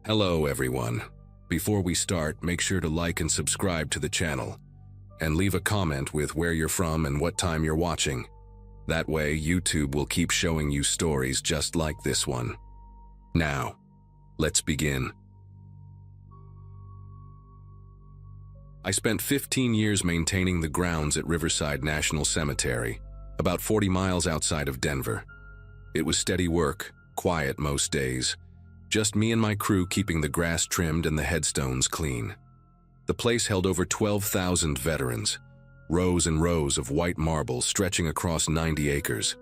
Hello everyone. Before we start, make sure to like and subscribe to the channel, and leave a comment with where you're from and what time you're watching. That way, YouTube will keep showing you stories just like this one. Now, let's begin. I spent 15 years maintaining the grounds at Riverside National Cemetery, about 40 miles outside of Denver. It was steady work, quiet most days. Just me and my crew keeping the grass trimmed and the headstones clean. The place held over 12,000 veterans, rows and rows of white marble stretching across 90 acres.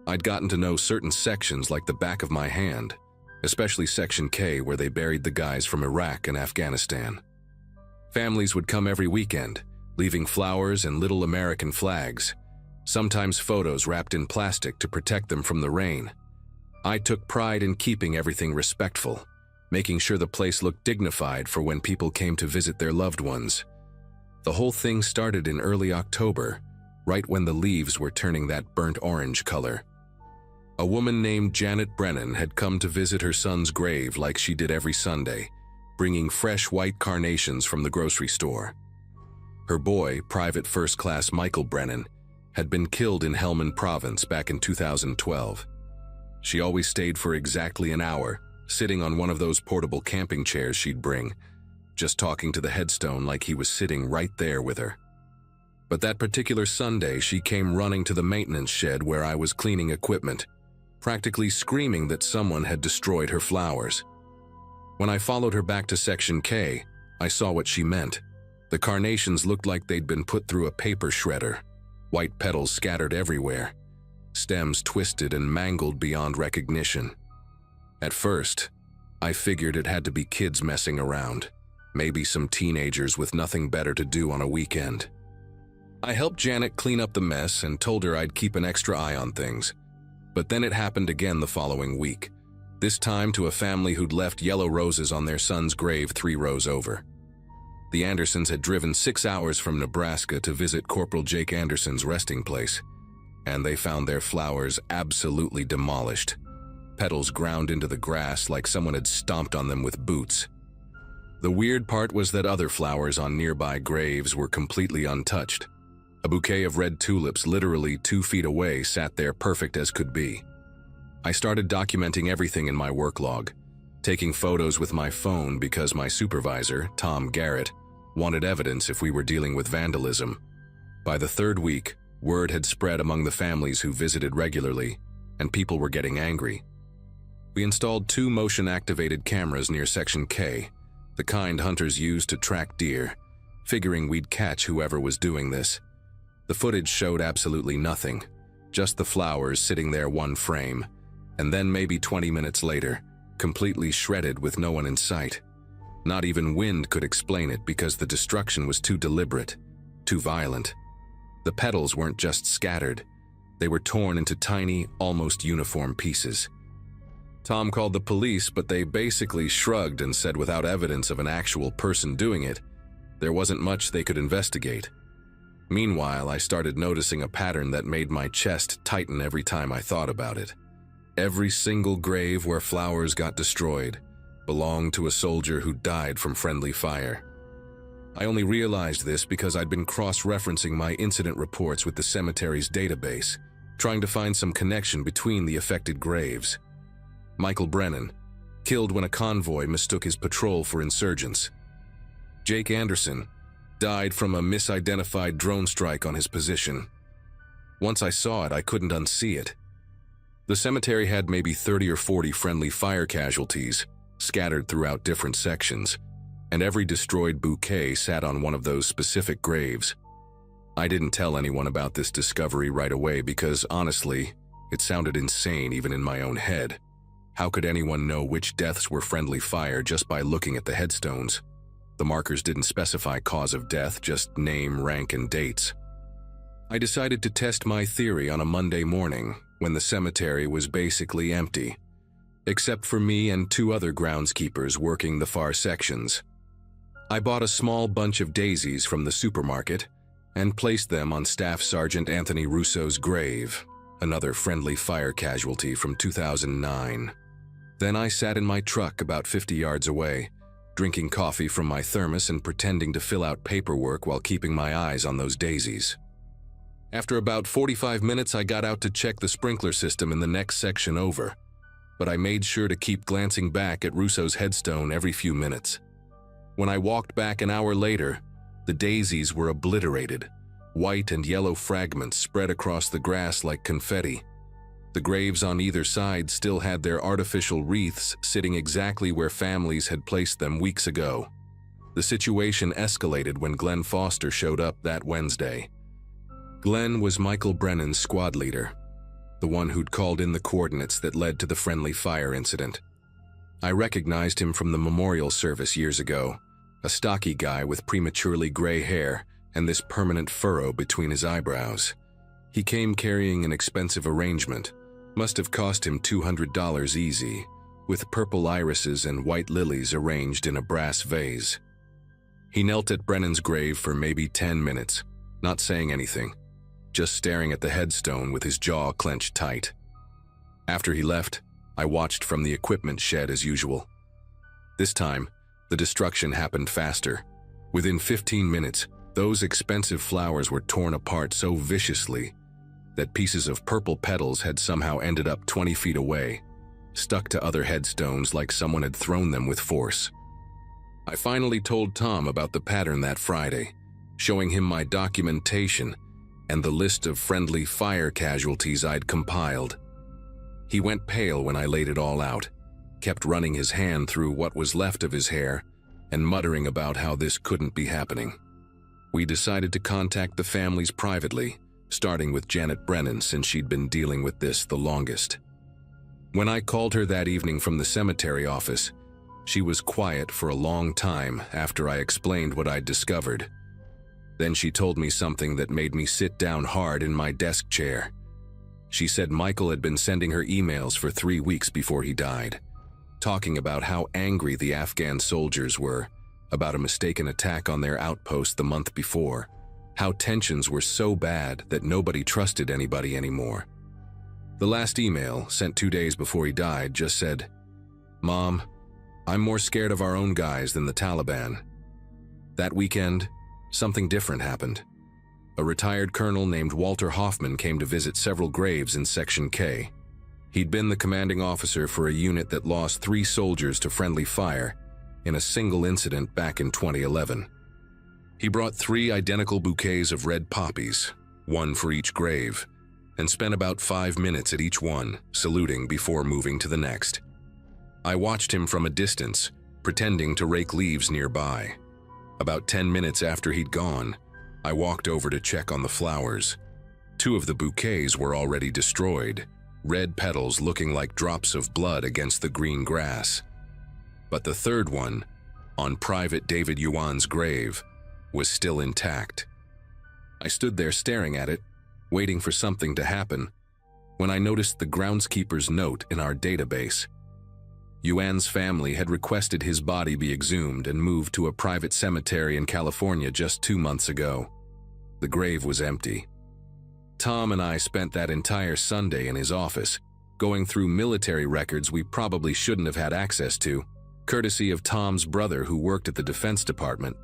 I'd gotten to know certain sections like the back of my hand, especially Section K where they buried the guys from Iraq and Afghanistan. Families would come every weekend, leaving flowers and little American flags, sometimes photos wrapped in plastic to protect them from the rain. I took pride in keeping everything respectful, making sure the place looked dignified for when people came to visit their loved ones. The whole thing started in early October, right when the leaves were turning that burnt orange color. A woman named Janet Brennan had come to visit her son's grave like she did every Sunday, bringing fresh white carnations from the grocery store. Her boy, Private First Class Michael Brennan, had been killed in Helmand Province back in 2012. She always stayed for exactly an hour, sitting on one of those portable camping chairs she'd bring, just talking to the headstone like he was sitting right there with her. But that particular Sunday, she came running to the maintenance shed where I was cleaning equipment, practically screaming that someone had destroyed her flowers. When I followed her back to Section K, I saw what she meant. The carnations looked like they'd been put through a paper shredder, white petals scattered everywhere, stems twisted and mangled beyond recognition. At first, I figured it had to be kids messing around, maybe some teenagers with nothing better to do on a weekend. I helped Janet clean up the mess and told her I'd keep an extra eye on things. But then it happened again the following week, this time to a family who'd left yellow roses on their son's grave 3 rows over. The Andersons had driven 6 hours from Nebraska to visit Corporal Jake Anderson's resting place, and they found their flowers absolutely demolished, petals ground into the grass like someone had stomped on them with boots. The weird part was that other flowers on nearby graves were completely untouched. A bouquet of red tulips literally 2 feet away sat there perfect as could be. I started documenting everything in my work log, taking photos with my phone because my supervisor, Tom Garrett, wanted evidence if we were dealing with vandalism. By the 3rd week, word had spread among the families who visited regularly, and people were getting angry. We installed 2 motion-activated cameras near Section K, the kind hunters use to track deer, figuring we'd catch whoever was doing this. The footage showed absolutely nothing, just the flowers sitting there one frame, and then maybe 20 minutes later, completely shredded with no one in sight. Not even wind could explain it because the destruction was too deliberate, too violent. The petals weren't just scattered, they were torn into tiny, almost uniform pieces. Tom called the police, but they basically shrugged and said without evidence of an actual person doing it, there wasn't much they could investigate. Meanwhile, I started noticing a pattern that made my chest tighten every time I thought about it. Every single grave where flowers got destroyed belonged to a soldier who died from friendly fire. I only realized this because I'd been cross-referencing my incident reports with the cemetery's database, trying to find some connection between the affected graves. Michael Brennan, killed when a convoy mistook his patrol for insurgents. Jake Anderson, died from a misidentified drone strike on his position. Once I saw it, I couldn't unsee it. The cemetery had maybe 30 or 40 friendly fire casualties, scattered throughout different sections, and every destroyed bouquet sat on one of those specific graves. I didn't tell anyone about this discovery right away because, honestly, it sounded insane even in my own head. How could anyone know which deaths were friendly fire just by looking at the headstones? The markers didn't specify cause of death, just name, rank, and dates. I decided to test my theory on a Monday morning when the cemetery was basically empty, except for me and 2 other groundskeepers working the far sections. I bought a small bunch of daisies from the supermarket and placed them on Staff Sergeant Anthony Russo's grave, another friendly fire casualty from 2009. Then I sat in my truck about 50 yards away, drinking coffee from my thermos and pretending to fill out paperwork while keeping my eyes on those daisies. After about 45 minutes, I got out to check the sprinkler system in the next section over, but I made sure to keep glancing back at Russo's headstone every few minutes. When I walked back an hour later, the daisies were obliterated, white and yellow fragments spread across the grass like confetti. The graves on either side still had their artificial wreaths sitting exactly where families had placed them weeks ago. The situation escalated when Glenn Foster showed up that Wednesday. Glenn was Michael Brennan's squad leader, the one who'd called in the coordinates that led to the friendly fire incident. I recognized him from the memorial service years ago, a stocky guy with prematurely gray hair and this permanent furrow between his eyebrows. He came carrying an expensive arrangement, must have cost him $200 easy, with purple irises and white lilies arranged in a brass vase. He knelt at Brennan's grave for maybe 10 minutes, not saying anything, just staring at the headstone with his jaw clenched tight. After he left, I watched from the equipment shed as usual. This time, the destruction happened faster. Within 15 minutes, those expensive flowers were torn apart so viciously that pieces of purple petals had somehow ended up 20 feet away, stuck to other headstones like someone had thrown them with force. I finally told Tom about the pattern that Friday, showing him my documentation and the list of friendly fire casualties I'd compiled. He went pale when I laid it all out, kept running his hand through what was left of his hair and muttering about how this couldn't be happening. We decided to contact the families privately, starting with Janet Brennan since she'd been dealing with this the longest. When I called her that evening from the cemetery office, she was quiet for a long time after I explained what I'd discovered. Then she told me something that made me sit down hard in my desk chair. She said Michael had been sending her emails for 3 weeks before he died, talking about how angry the Afghan soldiers were about a mistaken attack on their outpost the month before, how tensions were so bad that nobody trusted anybody anymore. The last email, sent 2 days before he died, just said, "Mom, I'm more scared of our own guys than the Taliban." That weekend, something different happened. A retired colonel named Walter Hoffman came to visit several graves in Section K. He'd been the commanding officer for a unit that lost 3 soldiers to friendly fire in a single incident back in 2011. He brought 3 identical bouquets of red poppies, one for each grave, and spent about 5 minutes at each one, saluting before moving to the next. I watched him from a distance, pretending to rake leaves nearby. About 10 minutes after he'd gone, I walked over to check on the flowers. 2 of the bouquets were already destroyed, red petals looking like drops of blood against the green grass. But the third one, on Private David Yuan's grave, was still intact. I stood there staring at it, waiting for something to happen, when I noticed the groundskeeper's note in our database. Yuan's family had requested his body be exhumed and moved to a private cemetery in California just 2 months ago. The grave was empty. Tom and I spent that entire Sunday in his office, going through military records we probably shouldn't have had access to, courtesy of Tom's brother who worked at the Defense Department.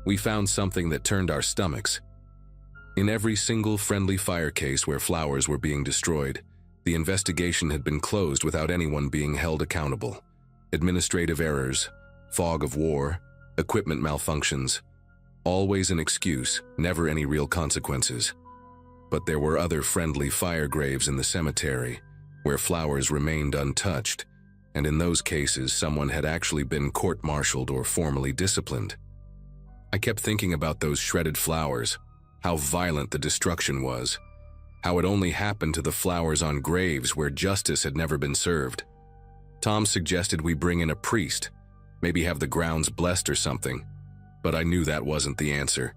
We found something that turned our stomachs. In every single friendly fire case where flowers were being destroyed, the investigation had been closed without anyone being held accountable. Administrative errors, fog of war, equipment malfunctions. Always an excuse, never any real consequences. But there were other friendly fire graves in the cemetery, where flowers remained untouched, and in those cases someone had actually been court-martialed or formally disciplined. I kept thinking about those shredded flowers, how violent the destruction was, how it only happened to the flowers on graves where justice had never been served. Tom suggested we bring in a priest, maybe have the grounds blessed or something, but I knew that wasn't the answer.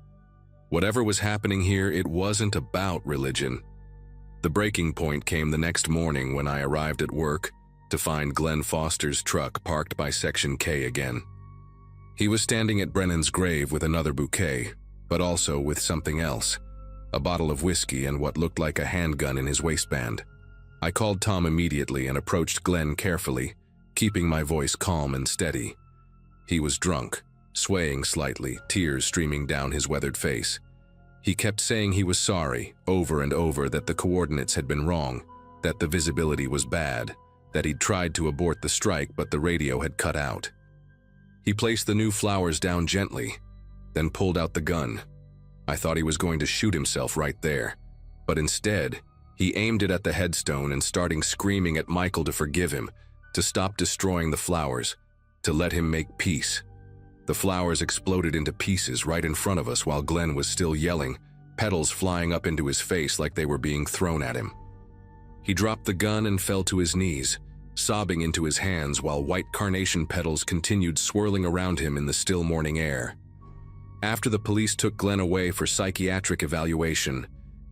Whatever was happening here, it wasn't about religion. The breaking point came the next morning when I arrived at work to find Glenn Foster's truck parked by Section K again. He was standing at Brennan's grave with another bouquet, but also with something else, a bottle of whiskey and what looked like a handgun in his waistband. I called Tom immediately and approached Glenn carefully, keeping my voice calm and steady. He was drunk, swaying slightly, tears streaming down his weathered face. He kept saying he was sorry, over and over, that the coordinates had been wrong, that the visibility was bad, that he'd tried to abort the strike but the radio had cut out. He placed the new flowers down gently, then pulled out the gun. I thought he was going to shoot himself right there, but instead, he aimed it at the headstone and started screaming at Michael to forgive him, to stop destroying the flowers, to let him make peace. The flowers exploded into pieces right in front of us while Glenn was still yelling, petals flying up into his face like they were being thrown at him. He dropped the gun and fell to his knees, sobbing into his hands while white carnation petals continued swirling around him in the still morning air. After the police took Glenn away for psychiatric evaluation,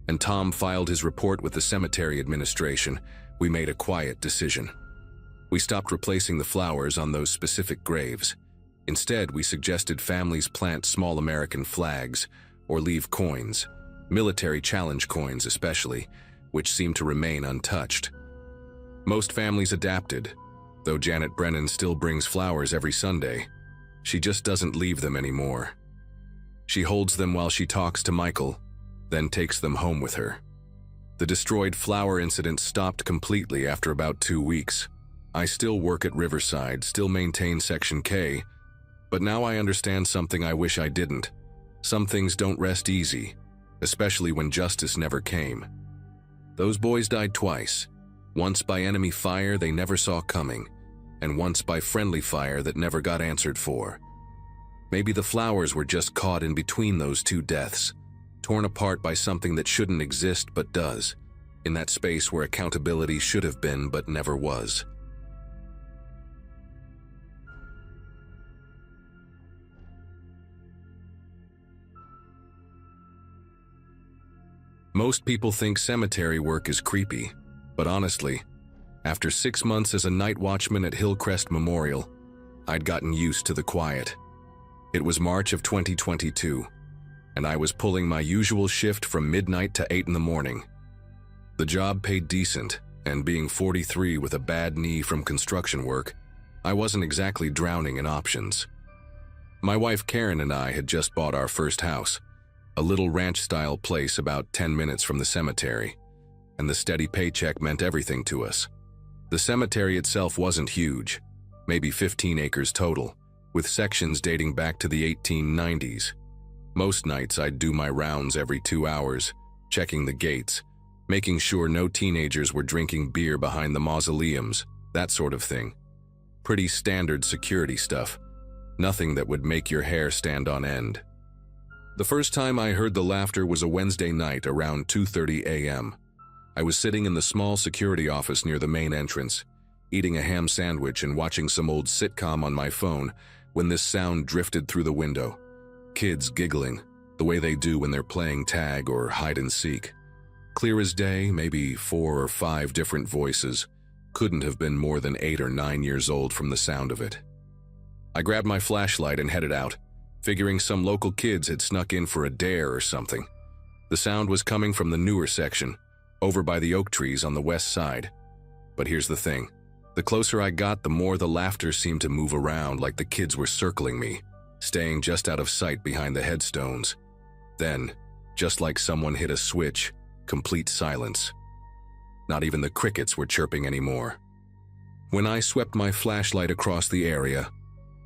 and Tom filed his report with the cemetery administration, we made a quiet decision. We stopped replacing the flowers on those specific graves. Instead, we suggested families plant small American flags or leave coins, military challenge coins especially, which seemed to remain untouched. Most families adapted, though Janet Brennan still brings flowers every Sunday. She just doesn't leave them anymore. She holds them while she talks to Michael, then takes them home with her. The destroyed flower incident stopped completely after about 2 weeks. I still work at Riverside, still maintain Section K, but now I understand something I wish I didn't. Some things don't rest easy, especially when justice never came. Those boys died twice, once by enemy fire they never saw coming, and once by friendly fire that never got answered for. Maybe the flowers were just caught in between those two deaths, torn apart by something that shouldn't exist but does, in that space where accountability should have been but never was. Most people think cemetery work is creepy, but honestly, after 6 months as a night watchman at Hillcrest Memorial, I'd gotten used to the quiet. It was March of 2022, and I was pulling my usual shift from midnight to 8 in the morning. The job paid decent, and being 43 with a bad knee from construction work, I wasn't exactly drowning in options. My wife Karen and I had just bought our first house, a little ranch-style place about 10 minutes from the cemetery, and the steady paycheck meant everything to us. The cemetery itself wasn't huge, maybe 15 acres total, with sections dating back to the 1890s. Most nights I'd do my rounds every 2 hours, checking the gates, making sure no teenagers were drinking beer behind the mausoleums, that sort of thing. Pretty standard security stuff, nothing that would make your hair stand on end. The first time I heard the laughter was a Wednesday night around 2:30 a.m. I was sitting in the small security office near the main entrance, eating a ham sandwich and watching some old sitcom on my phone when this sound drifted through the window. Kids giggling, the way they do when they're playing tag or hide and seek. Clear as day, maybe 4 or 5 different voices. Couldn't have been more than 8 or 9 years old from the sound of it. I grabbed my flashlight and headed out, figuring some local kids had snuck in for a dare or something. The sound was coming from the newer section, over by the oak trees on the west side. But here's the thing. The closer I got, the more the laughter seemed to move around like the kids were circling me, staying just out of sight behind the headstones. Then, just like someone hit a switch, complete silence. Not even the crickets were chirping anymore. When I swept my flashlight across the area,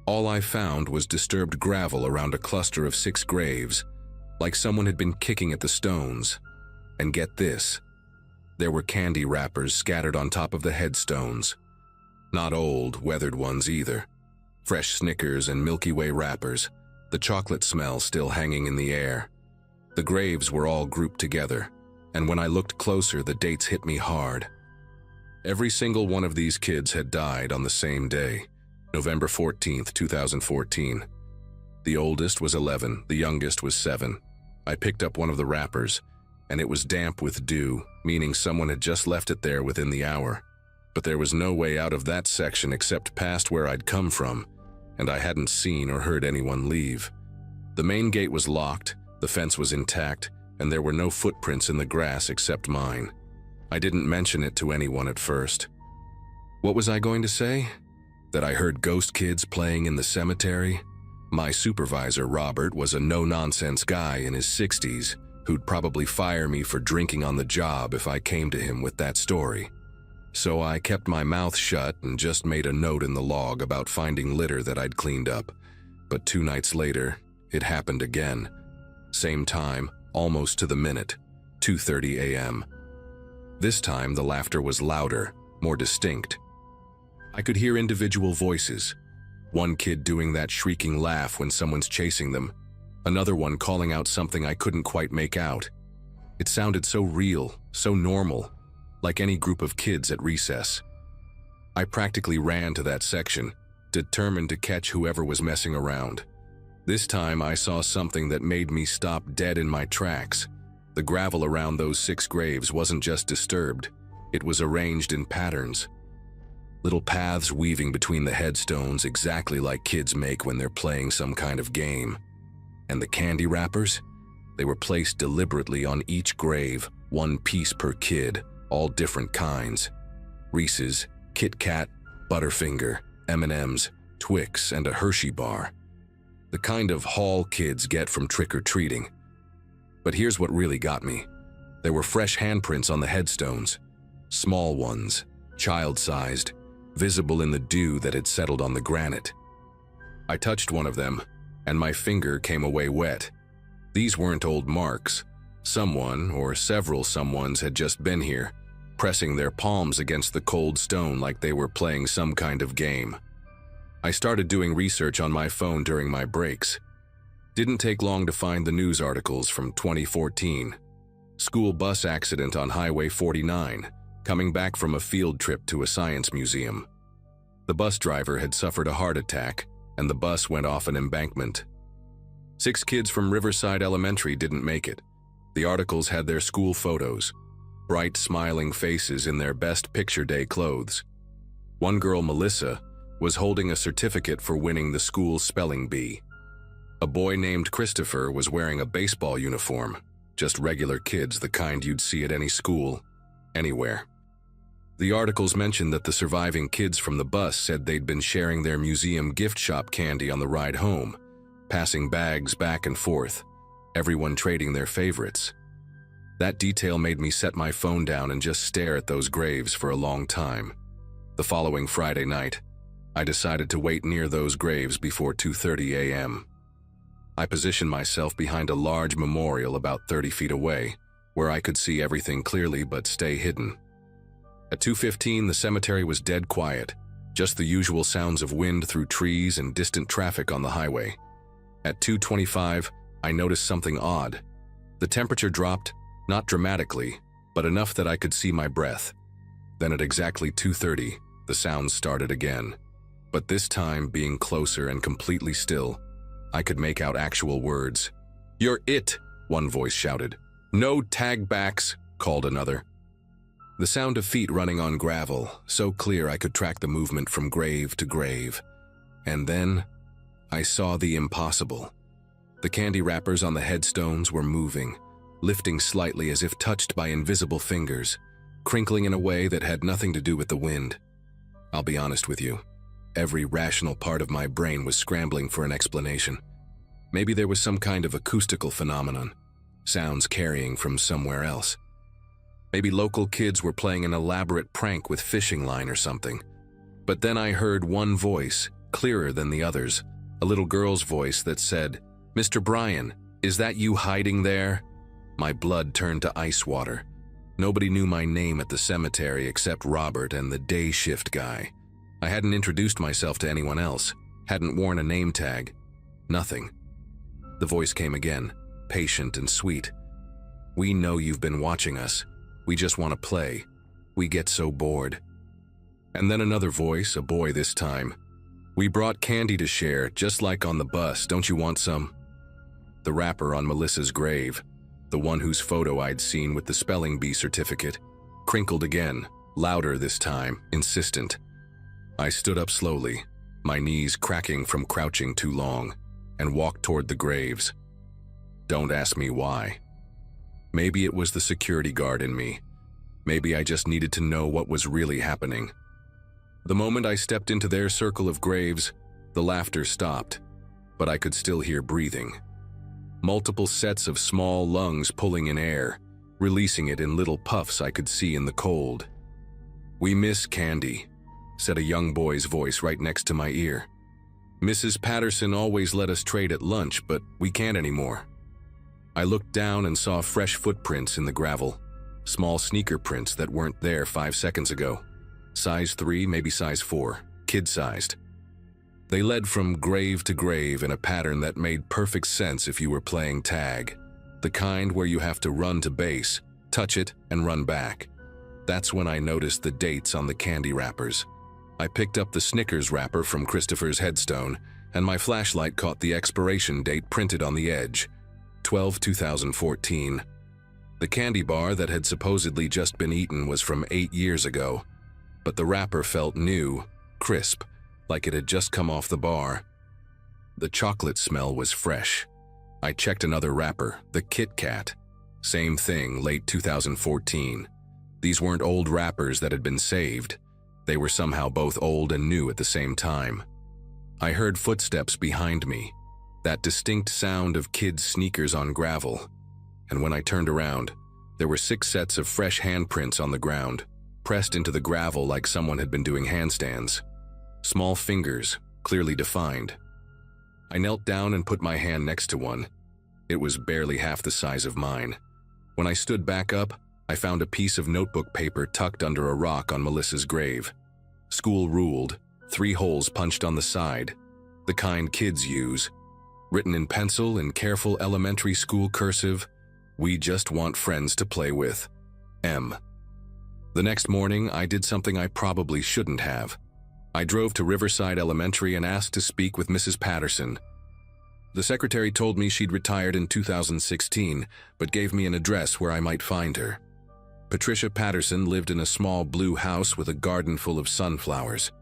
all I found was disturbed gravel around a cluster of 6 graves, like someone had been kicking at the stones. And get this, there were candy wrappers scattered on top of the headstones. Not old, weathered ones either. Fresh Snickers and Milky Way wrappers, the chocolate smell still hanging in the air. The graves were all grouped together, and when I looked closer, the dates hit me hard. Every single one of these kids had died on the same day, November 14th, 2014. The oldest was 11, the youngest was 7. I picked up one of the wrappers, and it was damp with dew, meaning someone had just left it there within the hour. But there was no way out of that section except past where I'd come from, and I hadn't seen or heard anyone leave. The main gate was locked, the fence was intact, and there were no footprints in the grass except mine. I didn't mention it to anyone at first. What was I going to say? That I heard ghost kids playing in the cemetery? My supervisor, Robert, was a no-nonsense guy in his 60s who'd probably fire me for drinking on the job if I came to him with that story. So I kept my mouth shut and just made a note in the log about finding litter that I'd cleaned up. But 2 nights later, it happened again. Same time, almost to the minute, 2:30 a.m. This time, the laughter was louder, more distinct. I could hear individual voices. One kid doing that shrieking laugh when someone's chasing them, another one calling out something I couldn't quite make out. It sounded so real, so normal, like any group of kids at recess. I practically ran to that section, determined to catch whoever was messing around. This time I saw something that made me stop dead in my tracks. The gravel around those 6 graves wasn't just disturbed, it was arranged in patterns. Little paths weaving between the headstones exactly like kids make when they're playing some kind of game. And the candy wrappers? They were placed deliberately on each grave, 1 piece per kid, all different kinds. Reese's, Kit Kat, Butterfinger, M&M's, Twix, and a Hershey bar. The kind of haul kids get from trick-or-treating. But here's what really got me. There were fresh handprints on the headstones. Small ones, child-sized, visible in the dew that had settled on the granite. I touched one of them, and my finger came away wet. These weren't old marks. Someone, or several someones, had just been here, pressing their palms against the cold stone like they were playing some kind of game. I started doing research on my phone during my breaks. Didn't take long to find the news articles from 2014. School bus accident on Highway 49, coming back from a field trip to a science museum. The bus driver had suffered a heart attack, and the bus went off an embankment. 6 kids from Riverside Elementary didn't make it. The articles had their school photos, bright smiling faces in their best picture day clothes. One girl, Melissa, was holding a certificate for winning the school's spelling bee. A boy named Christopher was wearing a baseball uniform, just regular kids, the kind you'd see at any school, anywhere. The articles mentioned that the surviving kids from the bus said they'd been sharing their museum gift shop candy on the ride home, passing bags back and forth, everyone trading their favorites. That detail made me set my phone down and just stare at those graves for a long time. The following Friday night, I decided to wait near those graves before 2:30 a.m. I positioned myself behind a large memorial about 30 feet away, where I could see everything clearly but stay hidden. At 2:15, the cemetery was dead quiet, just the usual sounds of wind through trees and distant traffic on the highway. At 2:25, I noticed something odd. The temperature dropped, not dramatically, but enough that I could see my breath. Then at exactly 2:30, the sounds started again. But this time, being closer and completely still, I could make out actual words. "You're it," one voice shouted. "No tag backs," called another. The sound of feet running on gravel, so clear I could track the movement from grave to grave. And then, I saw the impossible. The candy wrappers on the headstones were moving, lifting slightly as if touched by invisible fingers, crinkling in a way that had nothing to do with the wind. I'll be honest with you. Every rational part of my brain was scrambling for an explanation. Maybe there was some kind of acoustical phenomenon, sounds carrying from somewhere else. Maybe local kids were playing an elaborate prank with fishing line or something. But then I heard one voice, clearer than the others, a little girl's voice that said, "Mr. Bryan, is that you hiding there?" My blood turned to ice water. Nobody knew my name at the cemetery except Robert and the day shift guy. I hadn't introduced myself to anyone else, hadn't worn a name tag, nothing. The voice came again, patient and sweet. "We know you've been watching us. We just want to play. We get so bored." And then another voice, a boy this time. "We brought candy to share, just like on the bus. Don't you want some?" The wrapper on Melissa's grave, the one whose photo I'd seen with the spelling bee certificate, crinkled again, louder this time, insistent. I stood up slowly, my knees cracking from crouching too long, and walked toward the graves. Don't ask me why. Maybe it was the security guard in me. Maybe I just needed to know what was really happening. The moment I stepped into their circle of graves, the laughter stopped, but I could still hear breathing. Multiple sets of small lungs pulling in air, releasing it in little puffs I could see in the cold. "We miss Candy," said a young boy's voice right next to my ear. "Mrs. Patterson always let us trade at lunch, but we can't anymore." I looked down and saw fresh footprints in the gravel, small sneaker prints that weren't there 5 seconds ago. Size 3, maybe size 4, kid-sized. They led from grave to grave in a pattern that made perfect sense if you were playing tag, the kind where you have to run to base, touch it, and run back. That's when I noticed the dates on the candy wrappers. I picked up the Snickers wrapper from Christopher's headstone, and my flashlight caught the expiration date printed on the edge, 12/2014. The candy bar that had supposedly just been eaten was from 8 years ago, but the wrapper felt new, crisp, like it had just come off the bar. The chocolate smell was fresh. I checked another wrapper, the Kit Kat. Same thing, late 2014. These weren't old wrappers that had been saved. They were somehow both old and new at the same time. I heard footsteps behind me, that distinct sound of kids' sneakers on gravel. And when I turned around, there were 6 sets of fresh handprints on the ground, pressed into the gravel like someone had been doing handstands. Small fingers, clearly defined. I knelt down and put my hand next to one. It was barely half the size of mine. When I stood back up, I found a piece of notebook paper tucked under a rock on Melissa's grave. School ruled, 3 holes punched on the side, the kind kids use. Written in pencil in careful elementary school cursive, "We just want friends to play with. M." The next morning, I did something I probably shouldn't have. I drove to Riverside Elementary and asked to speak with Mrs. Patterson. The secretary told me she'd retired in 2016, but gave me an address where I might find her. Patricia Patterson lived in a small blue house with a garden full of sunflowers.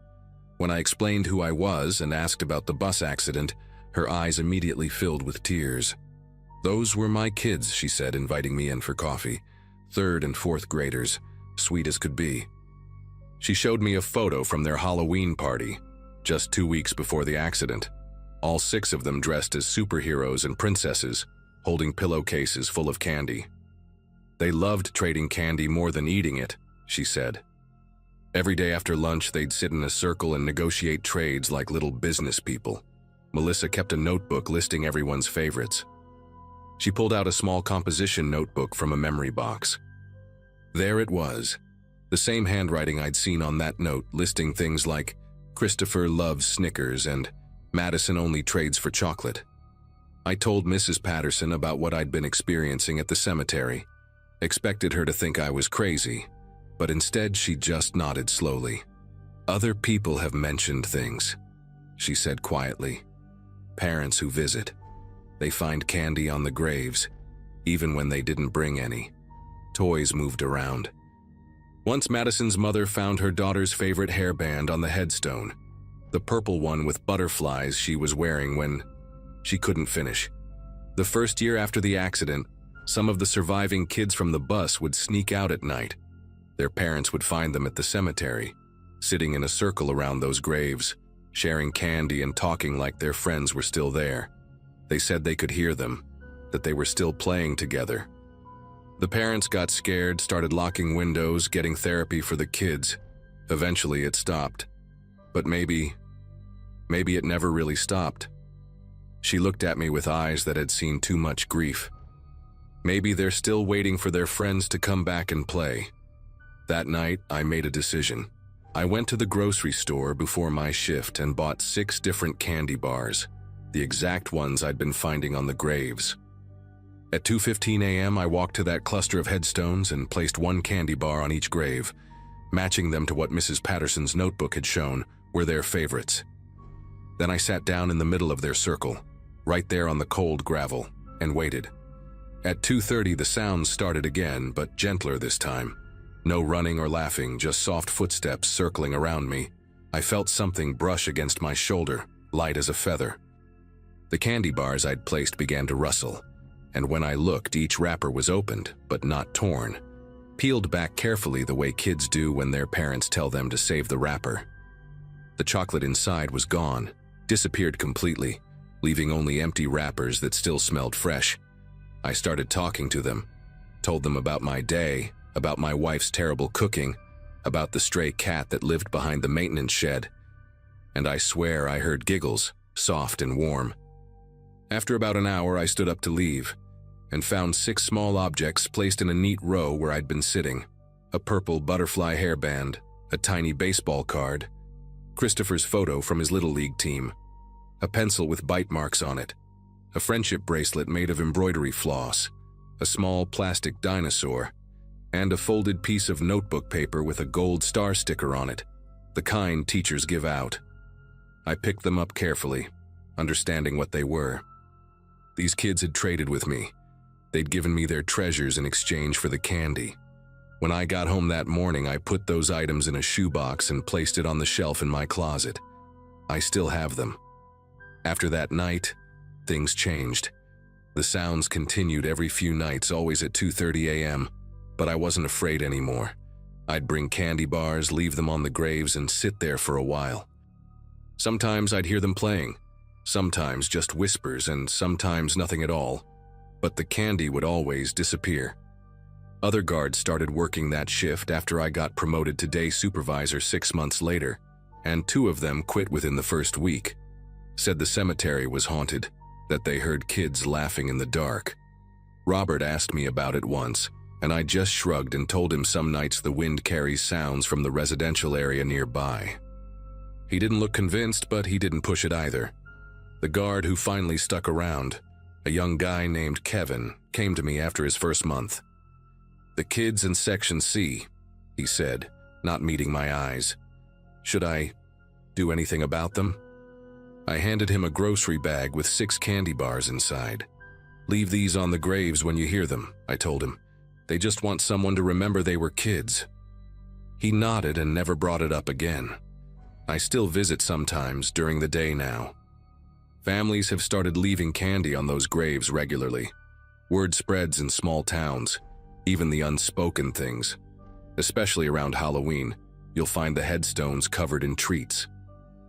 When I explained who I was and asked about the bus accident, her eyes immediately filled with tears. "Those were my kids," she said, inviting me in for coffee. 3rd and 4th graders, sweet as could be. She showed me a photo from their Halloween party, just 2 weeks before the accident. All 6 of them dressed as superheroes and princesses, holding pillowcases full of candy. They loved trading candy more than eating it, she said. Every day after lunch, they'd sit in a circle and negotiate trades like little business people. Melissa kept a notebook listing everyone's favorites. She pulled out a small composition notebook from a memory box. There it was, the same handwriting I'd seen on that note, listing things like "Christopher loves Snickers" and "Madison only trades for chocolate." I told Mrs. Patterson about what I'd been experiencing at the cemetery. Expected her to think I was crazy, but instead she just nodded slowly. "Other people have mentioned things," she said quietly. "Parents who visit. They find candy on the graves, even when they didn't bring any. Toys moved around. Once Madison's mother found her daughter's favorite hairband on the headstone, the purple one with butterflies she was wearing when she couldn't finish. The first year after the accident, some of the surviving kids from the bus would sneak out at night. Their parents would find them at the cemetery, sitting in a circle around those graves, sharing candy and talking like their friends were still there. They said they could hear them, that they were still playing together. The parents got scared, started locking windows, getting therapy for the kids. Eventually it stopped. But maybe it never really stopped. She looked at me with eyes that had seen too much grief. Maybe they're still waiting for their friends to come back and play. That night, I made a decision. I went to the grocery store before my shift and bought 6 different candy bars, the exact ones I'd been finding on the graves. At 2:15 a.m., I walked to that cluster of headstones and placed 1 candy bar on each grave, matching them to what Mrs. Patterson's notebook had shown were their favorites. Then I sat down in the middle of their circle, right there on the cold gravel, and waited. At 2:30, the sounds started again, but gentler this time. No running or laughing, just soft footsteps circling around me. I felt something brush against my shoulder, light as a feather. The candy bars I'd placed began to rustle, and when I looked, each wrapper was opened, but not torn. Peeled back carefully the way kids do when their parents tell them to save the wrapper. The chocolate inside was gone, disappeared completely, leaving only empty wrappers that still smelled fresh. I started talking to them, told them about my day, about my wife's terrible cooking, about the stray cat that lived behind the maintenance shed. And I swear I heard giggles, soft and warm. After about an hour, I stood up to leave and found 6 small objects placed in a neat row where I'd been sitting. A purple butterfly hairband, a tiny baseball card, Christopher's photo from his Little League team, a pencil with bite marks on it, a friendship bracelet made of embroidery floss, a small plastic dinosaur, and a folded piece of notebook paper with a gold star sticker on it, the kind teachers give out. I picked them up carefully, understanding what they were. These kids had traded with me. They'd given me their treasures in exchange for the candy. When I got home that morning, I put those items in a shoebox and placed it on the shelf in my closet. I still have them. After that night, things changed. The sounds continued every few nights, always at 2:30 a.m., but I wasn't afraid anymore. I'd bring candy bars, leave them on the graves, and sit there for a while. Sometimes I'd hear them playing, sometimes just whispers, and sometimes nothing at all, but the candy would always disappear. Other guards started working that shift after I got promoted to day supervisor 6 months later, and 2 of them quit within the first week. Said the cemetery was haunted, that they heard kids laughing in the dark. Robert asked me about it once, and I just shrugged and told him some nights the wind carries sounds from the residential area nearby. He didn't look convinced, but he didn't push it either. The guard who finally stuck around, a young guy named Kevin, came to me after his first month. "The kids in Section C," he said, not meeting my eyes. "Should I do anything about them?" I handed him a grocery bag with 6 candy bars inside. "Leave these on the graves when you hear them," I told him. "They just want someone to remember they were kids." He nodded and never brought it up again. I still visit sometimes during the day now. Families have started leaving candy on those graves regularly. Word spreads in small towns, even the unspoken things. Especially around Halloween, you'll find the headstones covered in treats.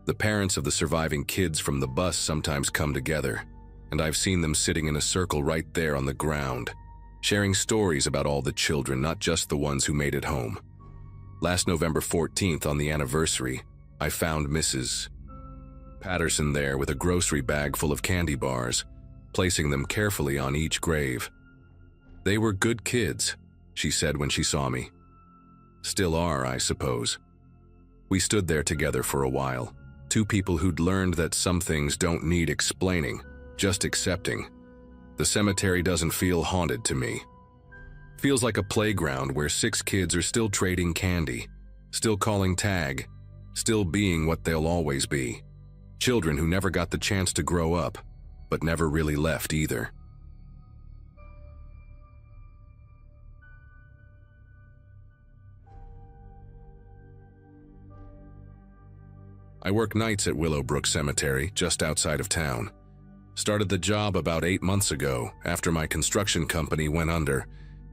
The parents of the surviving kids from the bus sometimes come together, and I've seen them sitting in a circle right there on the ground, sharing stories about all the children, not just the ones who made it home. Last November 14th, on the anniversary, I found Mrs. Patterson there with a grocery bag full of candy bars, placing them carefully on each grave. "They were good kids," she said when she saw me. Still are, I suppose. We stood there together for a while, 2 people who'd learned that some things don't need explaining, just accepting. The cemetery doesn't feel haunted to me. Feels like a playground where 6 kids are still trading candy, still calling tag, still being what they'll always be. Children who never got the chance to grow up, but never really left either. I work nights at Willowbrook Cemetery, just outside of town. Started the job about 8 months ago, after my construction company went under,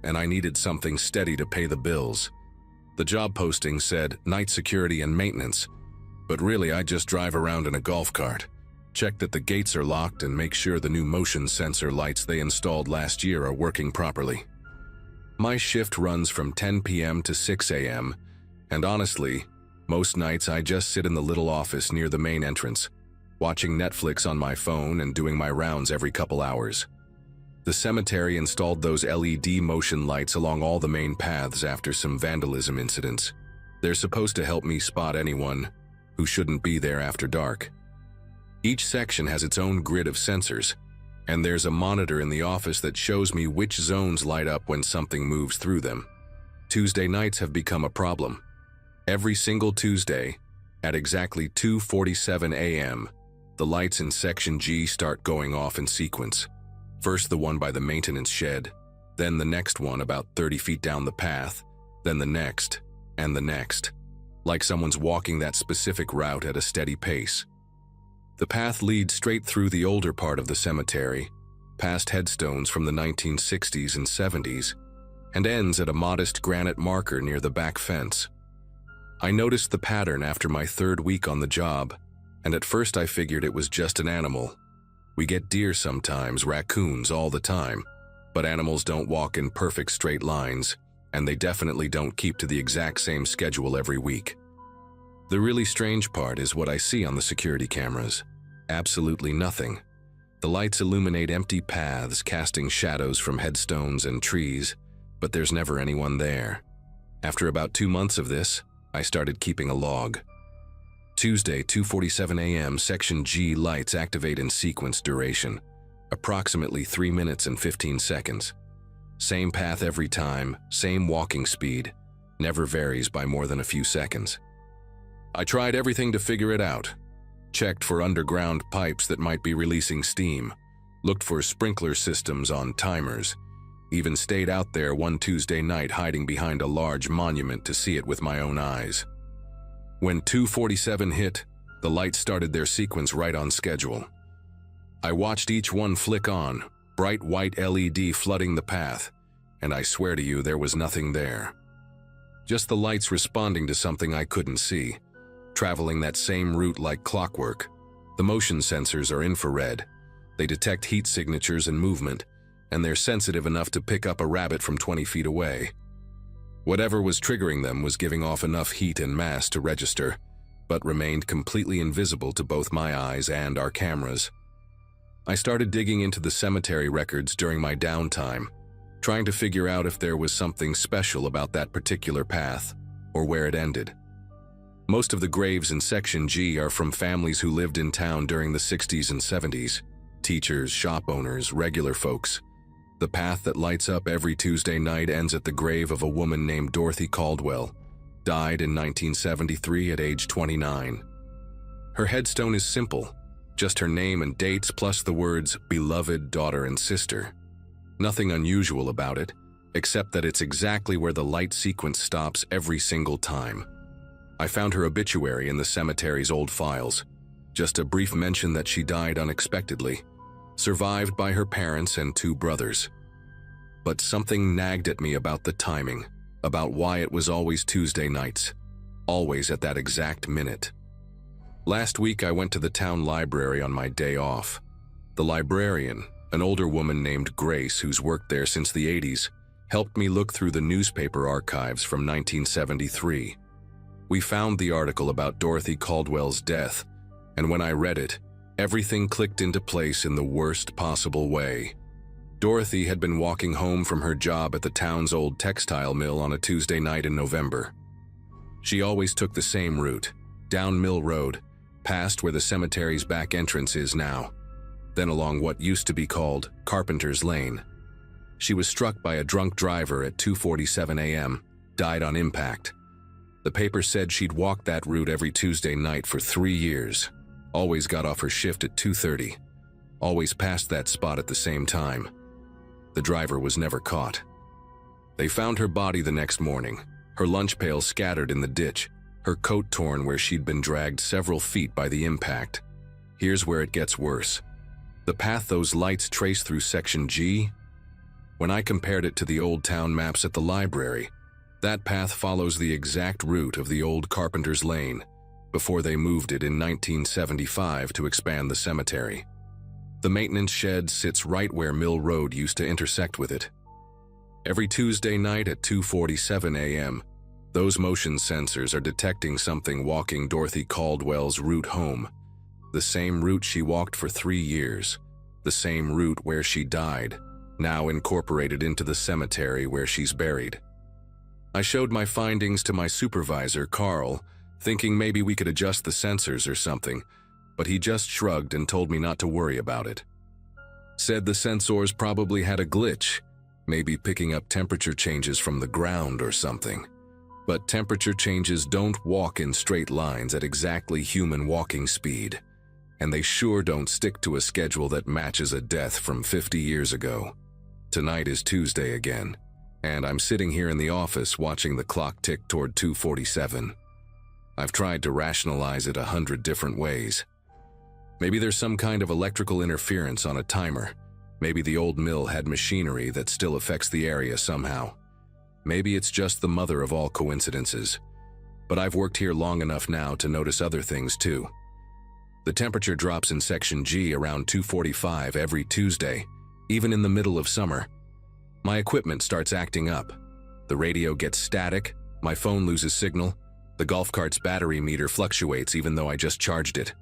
and I needed something steady to pay the bills. The job posting said night security and maintenance, but really I just drive around in a golf cart, check that the gates are locked, and make sure the new motion sensor lights they installed last year are working properly. My shift runs from 10 p.m. to 6 a.m., and honestly, most nights I just sit in the little office near the main entrance, watching Netflix on my phone and doing my rounds every couple hours. The cemetery installed those LED motion lights along all the main paths after some vandalism incidents. They're supposed to help me spot anyone who shouldn't be there after dark. Each section has its own grid of sensors, and there's a monitor in the office that shows me which zones light up when something moves through them. Tuesday nights have become a problem. Every single Tuesday, at exactly 2:47 a.m., the lights in Section G start going off in sequence. First the one by the maintenance shed, then the next one about 30 feet down the path, then the next, and the next, like someone's walking that specific route at a steady pace. The path leads straight through the older part of the cemetery, past headstones from the 1960s and 70s, and ends at a modest granite marker near the back fence. I noticed the pattern after my third week on the job, and at first I figured it was just an animal. We get deer sometimes, raccoons all the time, but animals don't walk in perfect straight lines, and they definitely don't keep to the exact same schedule every week. The really strange part is what I see on the security cameras. Absolutely nothing. The lights illuminate empty paths, casting shadows from headstones and trees, but there's never anyone there. After about 2 months of this, I started keeping a log. Tuesday, 2:47 a.m., Section G lights activate in sequence duration, approximately 3 minutes and 15 seconds. Same path every time, same walking speed, never varies by more than a few seconds. I tried everything to figure it out. Checked for underground pipes that might be releasing steam, looked for sprinkler systems on timers, even stayed out there one Tuesday night hiding behind a large monument to see it with my own eyes. When 2:47 hit, the lights started their sequence right on schedule. I watched each one flick on, bright white LED flooding the path, and I swear to you there was nothing there. Just the lights responding to something I couldn't see, traveling that same route like clockwork. The motion sensors are infrared. They detect heat signatures and movement, and they're sensitive enough to pick up a rabbit from 20 feet away. Whatever was triggering them was giving off enough heat and mass to register, but remained completely invisible to both my eyes and our cameras. I started digging into the cemetery records during my downtime, trying to figure out if there was something special about that particular path, or where it ended. Most of the graves in Section G are from families who lived in town during the 60s and 70s, teachers, shop owners, regular folks. The path that lights up every Tuesday night ends at the grave of a woman named Dorothy Caldwell, died in 1973 at age 29. Her headstone is simple, just her name and dates plus the words beloved daughter and sister. Nothing unusual about it, except that it's exactly where the light sequence stops every single time. I found her obituary in the cemetery's old files, just a brief mention that she died unexpectedly, survived by her parents and 2 brothers. But something nagged at me about the timing, about why it was always Tuesday nights, always at that exact minute. Last week I went to the town library on my day off. The librarian, an older woman named Grace who's worked there since the 80s, helped me look through the newspaper archives from 1973. We found the article about Dorothy Caldwell's death, and when I read it, everything clicked into place in the worst possible way. Dorothy had been walking home from her job at the town's old textile mill on a Tuesday night in November. She always took the same route, down Mill Road, past where the cemetery's back entrance is now, then along what used to be called Carpenter's Lane. She was struck by a drunk driver at 2:47 a.m., died on impact. The paper said she'd walked that route every Tuesday night for 3 years, always got off her shift at 2:30, always passed that spot at the same time. The driver was never caught. They found her body the next morning, her lunch pail scattered in the ditch, her coat torn where she'd been dragged several feet by the impact. Here's where it gets worse. The path those lights trace through Section G? When I compared it to the old town maps at the library, that path follows the exact route of the old Carpenter's Lane, before they moved it in 1975 to expand the cemetery. The maintenance shed sits right where Mill Road used to intersect with it. Every Tuesday night at 2:47 a.m., those motion sensors are detecting something walking Dorothy Caldwell's route home, the same route she walked for 3 years, the same route where she died, now incorporated into the cemetery where she's buried. I showed my findings to my supervisor, Carl, thinking maybe we could adjust the sensors or something, but he just shrugged and told me not to worry about it. Said the sensors probably had a glitch, maybe picking up temperature changes from the ground or something. But temperature changes don't walk in straight lines at exactly human walking speed, and they sure don't stick to a schedule that matches a death from 50 years ago. Tonight is Tuesday again, and I'm sitting here in the office watching the clock tick toward 2:47. I've tried to rationalize it 100 different ways. Maybe there's some kind of electrical interference on a timer. Maybe the old mill had machinery that still affects the area somehow. Maybe it's just the mother of all coincidences. but I've worked here long enough now to notice other things too. The temperature drops in Section G around 2:45 every Tuesday, even in the middle of summer. My equipment starts acting up. The radio gets static, my phone loses signal, the golf cart's battery meter fluctuates even though I just charged it.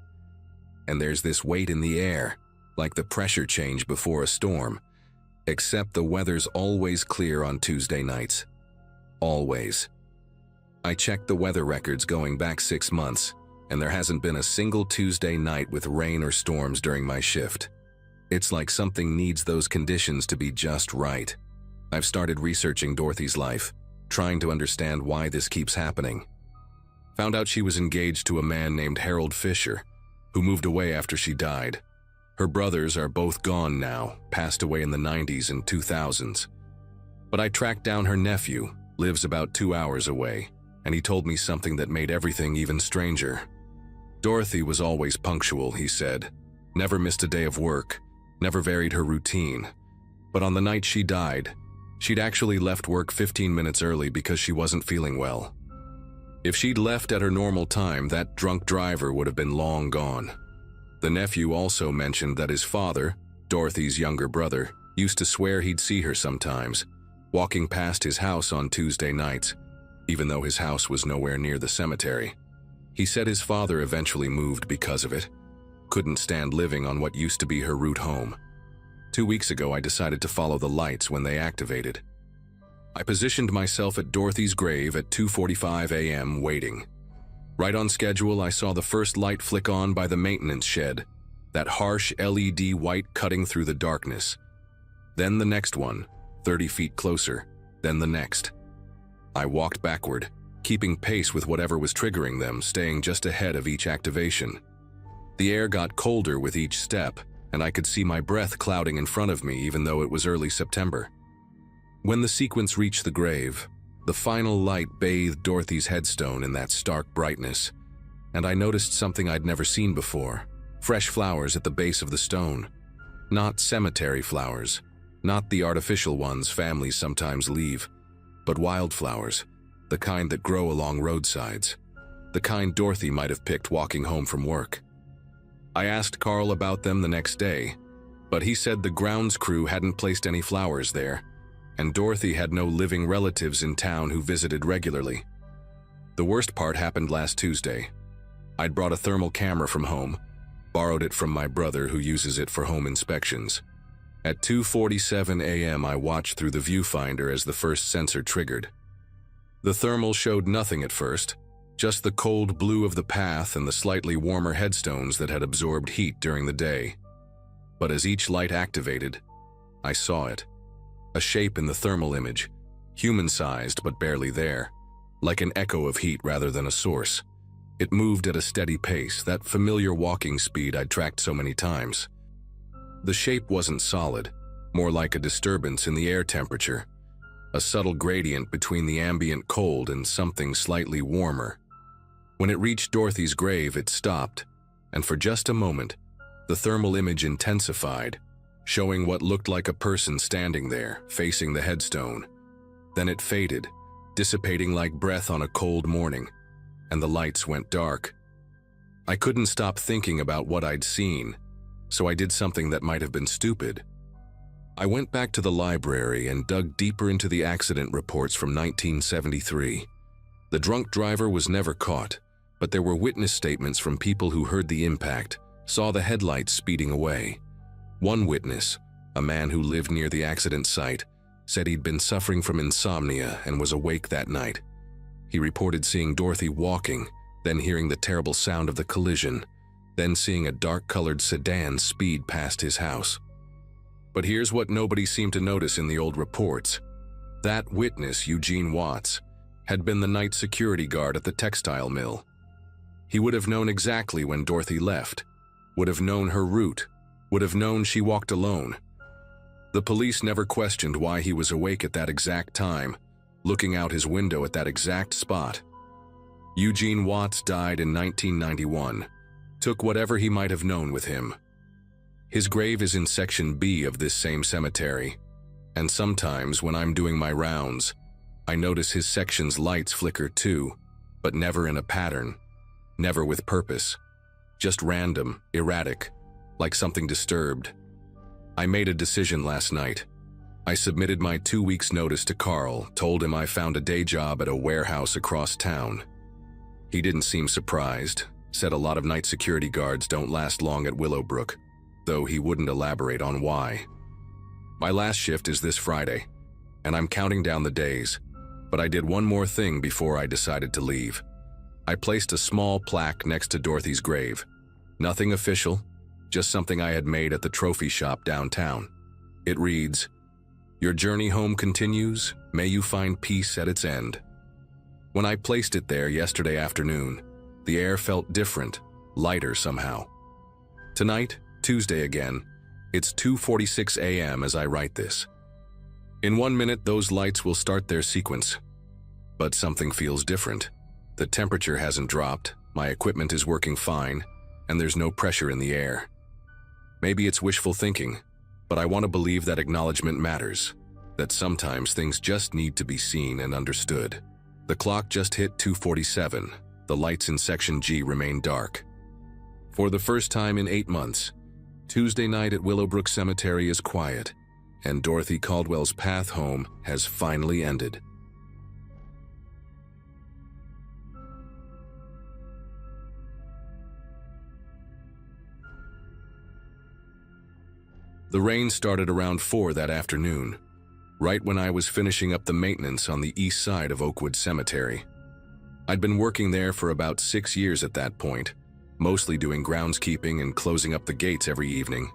And there's this weight in the air, like the pressure change before a storm. Except the weather's always clear on Tuesday nights. Always. I checked the weather records going back 6 months, and there hasn't been a single Tuesday night with rain or storms during my shift. It's like something needs those conditions to be just right. I've started researching Dorothy's life, trying to understand why this keeps happening. Found out she was engaged to a man named Harold Fisher, who moved away after she died. Her brothers are both gone now, passed away in the 90s and 2000s. But I tracked down her nephew, lives about 2 hours away, and he told me something that made everything even stranger. Dorothy was always punctual, he said. Never missed a day of work, never varied her routine. But on the night she died, she'd actually left work 15 minutes early because she wasn't feeling well. If she'd left at her normal time, that drunk driver would have been long gone. The nephew also mentioned that his father, Dorothy's younger brother, used to swear he'd see her sometimes, walking past his house on Tuesday nights, even though his house was nowhere near the cemetery. He said his father eventually moved because of it. Couldn't stand living on what used to be her route home. 2 weeks ago, I decided to follow the lights when they activated. I positioned myself at Dorothy's grave at 2:45 a.m. waiting. Right on schedule, I saw the first light flick on by the maintenance shed, that harsh LED white cutting through the darkness. Then the next one, 30 feet closer, then the next. I walked backward, keeping pace with whatever was triggering them, staying just ahead of each activation. The air got colder with each step, and I could see my breath clouding in front of me even though it was early September. When the sequence reached the grave, the final light bathed Dorothy's headstone in that stark brightness, and I noticed something I'd never seen before. Fresh flowers at the base of the stone. Not cemetery flowers, not the artificial ones families sometimes leave, but wildflowers, the kind that grow along roadsides, the kind Dorothy might have picked walking home from work. I asked Carl about them the next day, but he said the grounds crew hadn't placed any flowers there, and Dorothy had no living relatives in town who visited regularly. The worst part happened last Tuesday. I'd brought a thermal camera from home, borrowed it from my brother who uses it for home inspections. At 2:47 a.m. I watched through the viewfinder as the first sensor triggered. The thermal showed nothing at first, just the cold blue of the path and the slightly warmer headstones that had absorbed heat during the day. But as each light activated, I saw it. A shape in the thermal image, human-sized but barely there, like an echo of heat rather than a source. It moved at a steady pace, that familiar walking speed I'd tracked so many times. The shape wasn't solid, more like a disturbance in the air temperature, a subtle gradient between the ambient cold and something slightly warmer. When it reached Dorothy's grave, it stopped, and for just a moment, the thermal image intensified, showing what looked like a person standing there, facing the headstone. Then it faded, dissipating like breath on a cold morning, and the lights went dark. I couldn't stop thinking about what I'd seen, so I did something that might have been stupid. I went back to the library and dug deeper into the accident reports from 1973. The drunk driver was never caught, but there were witness statements from people who heard the impact, saw the headlights speeding away. One witness, a man who lived near the accident site, said he'd been suffering from insomnia and was awake that night. He reported seeing Dorothy walking, then hearing the terrible sound of the collision, then seeing a dark-colored sedan speed past his house. But here's what nobody seemed to notice in the old reports. That witness, Eugene Watts, had been the night security guard at the textile mill. He would have known exactly when Dorothy left, would have known her route, would have known she walked alone. The police never questioned why he was awake at that exact time, looking out his window at that exact spot. Eugene Watts died in 1991, took whatever he might have known with him. His grave is in Section B of this same cemetery, and sometimes when I'm doing my rounds, I notice his section's lights flicker too, but never in a pattern, never with purpose. Just random, erratic, like something disturbed. I made a decision last night. I submitted my 2 weeks' notice to Carl, told him I found a day job at a warehouse across town. He didn't seem surprised, said a lot of night security guards don't last long at Willowbrook, though he wouldn't elaborate on why. My last shift is this Friday, and I'm counting down the days, but I did one more thing before I decided to leave. I placed a small plaque next to Dorothy's grave. Nothing official, just something I had made at the trophy shop downtown. It reads, "Your journey home continues. May you find peace at its end." When I placed it there yesterday afternoon, the air felt different, lighter somehow. Tonight, Tuesday again, it's 2:46 a.m. as I write this. In 1 minute, those lights will start their sequence. But something feels different. The temperature hasn't dropped, my equipment is working fine, and there's no pressure in the air. Maybe it's wishful thinking, but I want to believe that acknowledgement matters, that sometimes things just need to be seen and understood. The clock just hit 2:47. The lights in Section G remain dark. For the first time in 8 months, Tuesday night at Willowbrook Cemetery is quiet, and Dorothy Caldwell's path home has finally ended. The rain started around 4 that afternoon, right when I was finishing up the maintenance on the east side of Oakwood Cemetery. I'd been working there for about 6 years at that point, mostly doing groundskeeping and closing up the gates every evening.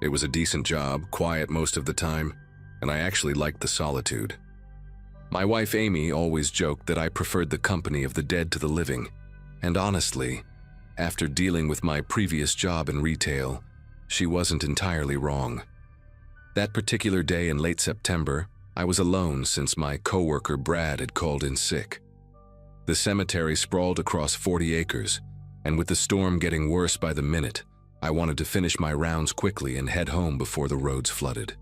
It was a decent job, quiet most of the time, and I actually liked the solitude. My wife Amy always joked that I preferred the company of the dead to the living, and honestly, after dealing with my previous job in retail, she wasn't entirely wrong. That particular day in late September, I was alone since my coworker Brad had called in sick. The cemetery sprawled across 40 acres, and with the storm getting worse by the minute, I wanted to finish my rounds quickly and head home before the roads flooded.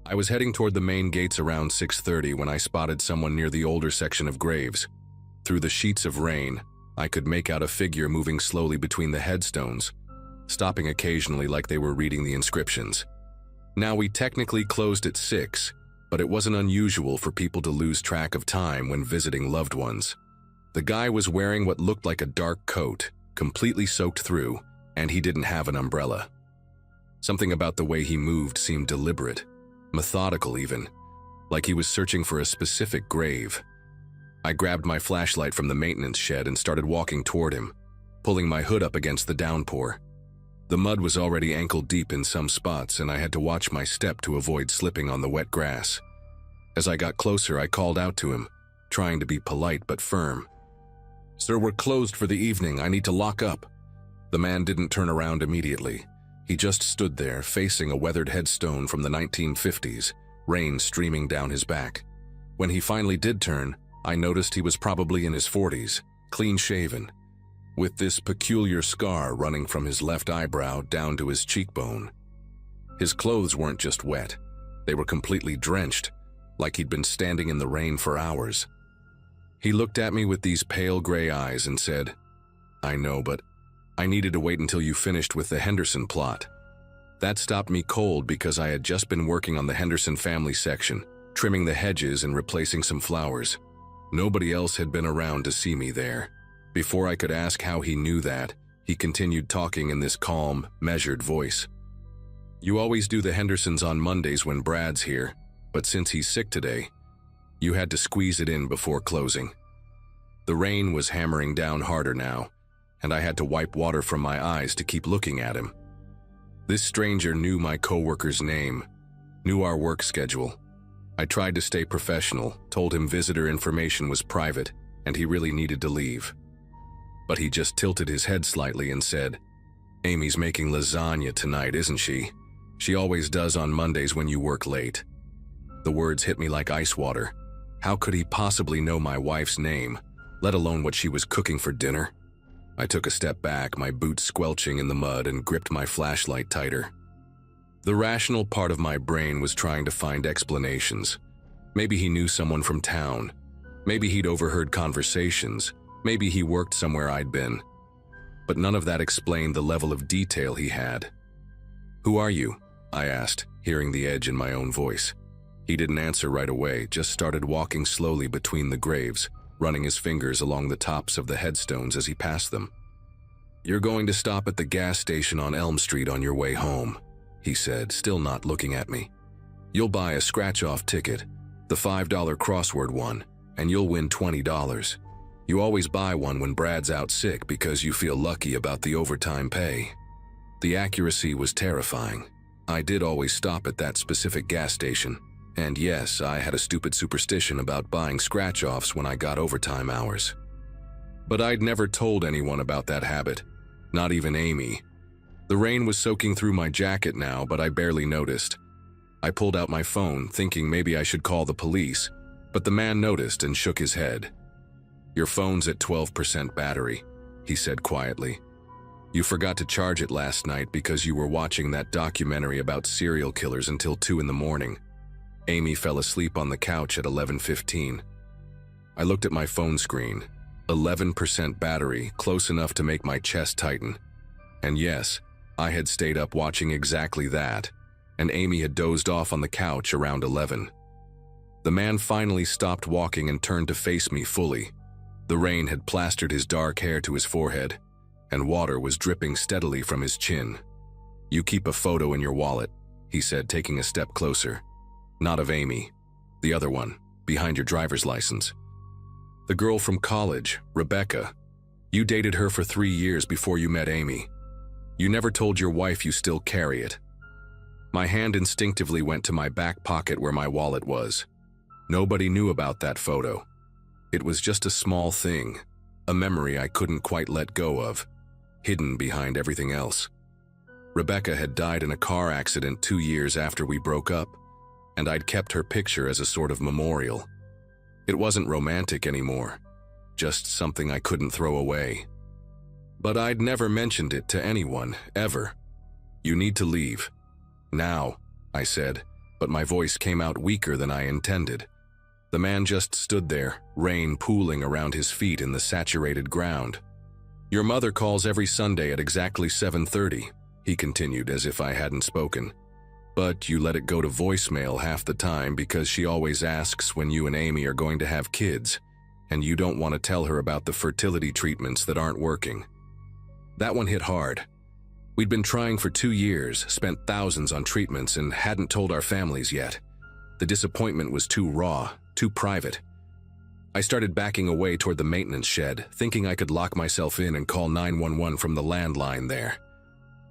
I was heading toward the main gates around 6:30 when I spotted someone near the older section of graves. Through the sheets of rain, I could make out a figure moving slowly between the headstones, stopping occasionally like they were reading the inscriptions. Now, we technically closed at 6, but it wasn't unusual for people to lose track of time when visiting loved ones. The guy was wearing what looked like a dark coat, completely soaked through, and he didn't have an umbrella. Something about the way he moved seemed deliberate, methodical even, like he was searching for a specific grave. I grabbed my flashlight from the maintenance shed and started walking toward him, pulling my hood up against the downpour. The mud was already ankle-deep in some spots, and I had to watch my step to avoid slipping on the wet grass. As I got closer, I called out to him, trying to be polite but firm. "Sir, we're closed for the evening. I need to lock up." The man didn't turn around immediately. He just stood there, facing a weathered headstone from the 1950s, rain streaming down his back. When he finally did turn, I noticed he was probably in his 40s, clean-shaven, with this peculiar scar running from his left eyebrow down to his cheekbone. His clothes weren't just wet, they were completely drenched, like he'd been standing in the rain for hours. He looked at me with these pale gray eyes and said, "I know, but I needed to wait until you finished with the Henderson plot." That stopped me cold because I had just been working on the Henderson family section, trimming the hedges and replacing some flowers. Nobody else had been around to see me there. Before I could ask how he knew that, he continued talking in this calm, measured voice. "You always do the Hendersons on Mondays when Brad's here, but since he's sick today, you had to squeeze it in before closing." The rain was hammering down harder now, and I had to wipe water from my eyes to keep looking at him. This stranger knew my coworker's name, knew our work schedule. I tried to stay professional, told him visitor information was private, and he really needed to leave. But he just tilted his head slightly and said, "Amy's making lasagna tonight, isn't she? She always does on Mondays when you work late." The words hit me like ice water. How could he possibly know my wife's name, let alone what she was cooking for dinner? I took a step back, my boots squelching in the mud, and gripped my flashlight tighter. The rational part of my brain was trying to find explanations. Maybe he knew someone from town. Maybe he'd overheard conversations, Maybe he worked somewhere I'd been. But none of that explained the level of detail he had. "Who are you?" I asked, hearing the edge in my own voice. He didn't answer right away, just started walking slowly between the graves, running his fingers along the tops of the headstones as he passed them. "You're going to stop at the gas station on Elm Street on your way home," he said, still not looking at me. "You'll buy a scratch-off ticket, the $5 crossword one, and you'll win $20. You always buy one when Brad's out sick because you feel lucky about the overtime pay." The accuracy was terrifying. I did always stop at that specific gas station, and yes, I had a stupid superstition about buying scratch-offs when I got overtime hours. But I'd never told anyone about that habit, not even Amy. The rain was soaking through my jacket now, but I barely noticed. I pulled out my phone, thinking maybe I should call the police, but the man noticed and shook his head. "Your phone's at 12% battery," he said quietly. "You forgot to charge it last night because you were watching that documentary about serial killers until 2 in the morning. Amy fell asleep on the couch at 11:15. I looked at my phone screen. 11% battery, close enough to make my chest tighten. And yes, I had stayed up watching exactly that, and Amy had dozed off on the couch around 11. The man finally stopped walking and turned to face me fully. The rain had plastered his dark hair to his forehead, and water was dripping steadily from his chin. "You keep a photo in your wallet," he said, taking a step closer. "Not of Amy. The other one, behind your driver's license. The girl from college, Rebecca. You dated her for 3 years before you met Amy. You never told your wife you still carry it." My hand instinctively went to my back pocket where my wallet was. Nobody knew about that photo. It was just a small thing, a memory I couldn't quite let go of, hidden behind everything else. Rebecca had died in a car accident 2 years after we broke up, and I'd kept her picture as a sort of memorial. It wasn't romantic anymore, just something I couldn't throw away. But I'd never mentioned it to anyone, ever. "You need to leave. Now," I said, but my voice came out weaker than I intended. The man just stood there, rain pooling around his feet in the saturated ground. "Your mother calls every Sunday at exactly 7:30, he continued as if I hadn't spoken. "But you let it go to voicemail half the time because she always asks when you and Amy are going to have kids, and you don't want to tell her about the fertility treatments that aren't working." That one hit hard. We'd been trying for 2 years, spent thousands on treatments, and hadn't told our families yet. The disappointment was too raw, too private. I started backing away toward the maintenance shed, thinking I could lock myself in and call 911 from the landline there.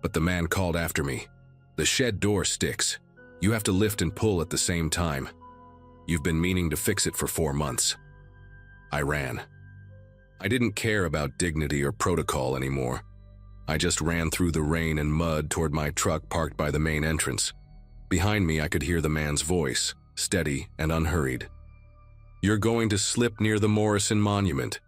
But the man called after me. "The shed door sticks. You have to lift and pull at the same time. You've been meaning to fix it for 4 months." I ran. I didn't care about dignity or protocol anymore. I just ran through the rain and mud toward my truck parked by the main entrance. Behind me, I could hear the man's voice, steady and unhurried. "You're going to slip near the Morrison Monument.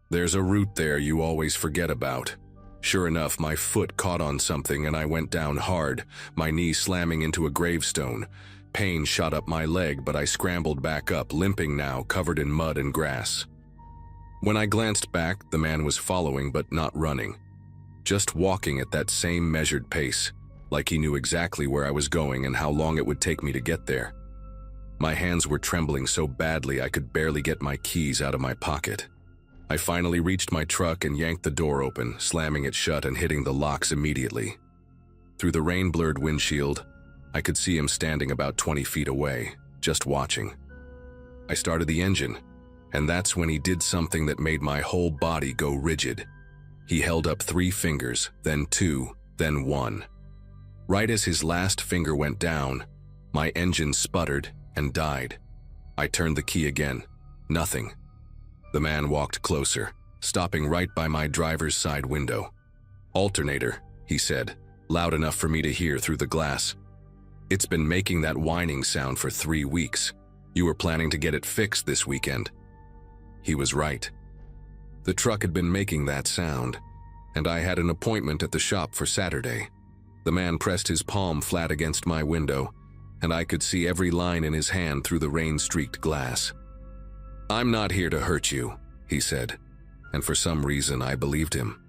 There's a route there you always forget about." Sure enough, my foot caught on something and I went down hard, my knee slamming into a gravestone. Pain shot up my leg, but I scrambled back up, limping now, covered in mud and grass. When I glanced back, the man was following but not running. Just walking at that same measured pace, like he knew exactly where I was going and how long it would take me to get there. My hands were trembling so badly I could barely get my keys out of my pocket. I finally reached my truck and yanked the door open, slamming it shut and hitting the locks immediately. Through the rain-blurred windshield, I could see him standing about 20 feet away, just watching. I started the engine, and that's when he did something that made my whole body go rigid. He held up 3 fingers, then 2, then 1. Right as his last finger went down, my engine sputtered and died. I turned the key again. Nothing. The man walked closer, stopping right by my driver's side window. "Alternator," he said, loud enough for me to hear through the glass. "It's been making that whining sound for 3 weeks. You were planning to get it fixed this weekend." He was right. The truck had been making that sound, and I had an appointment at the shop for Saturday. The man pressed his palm flat against my window, and I could see every line in his hand through the rain-streaked glass. "I'm not here to hurt you," he said. and for some reason I believed him.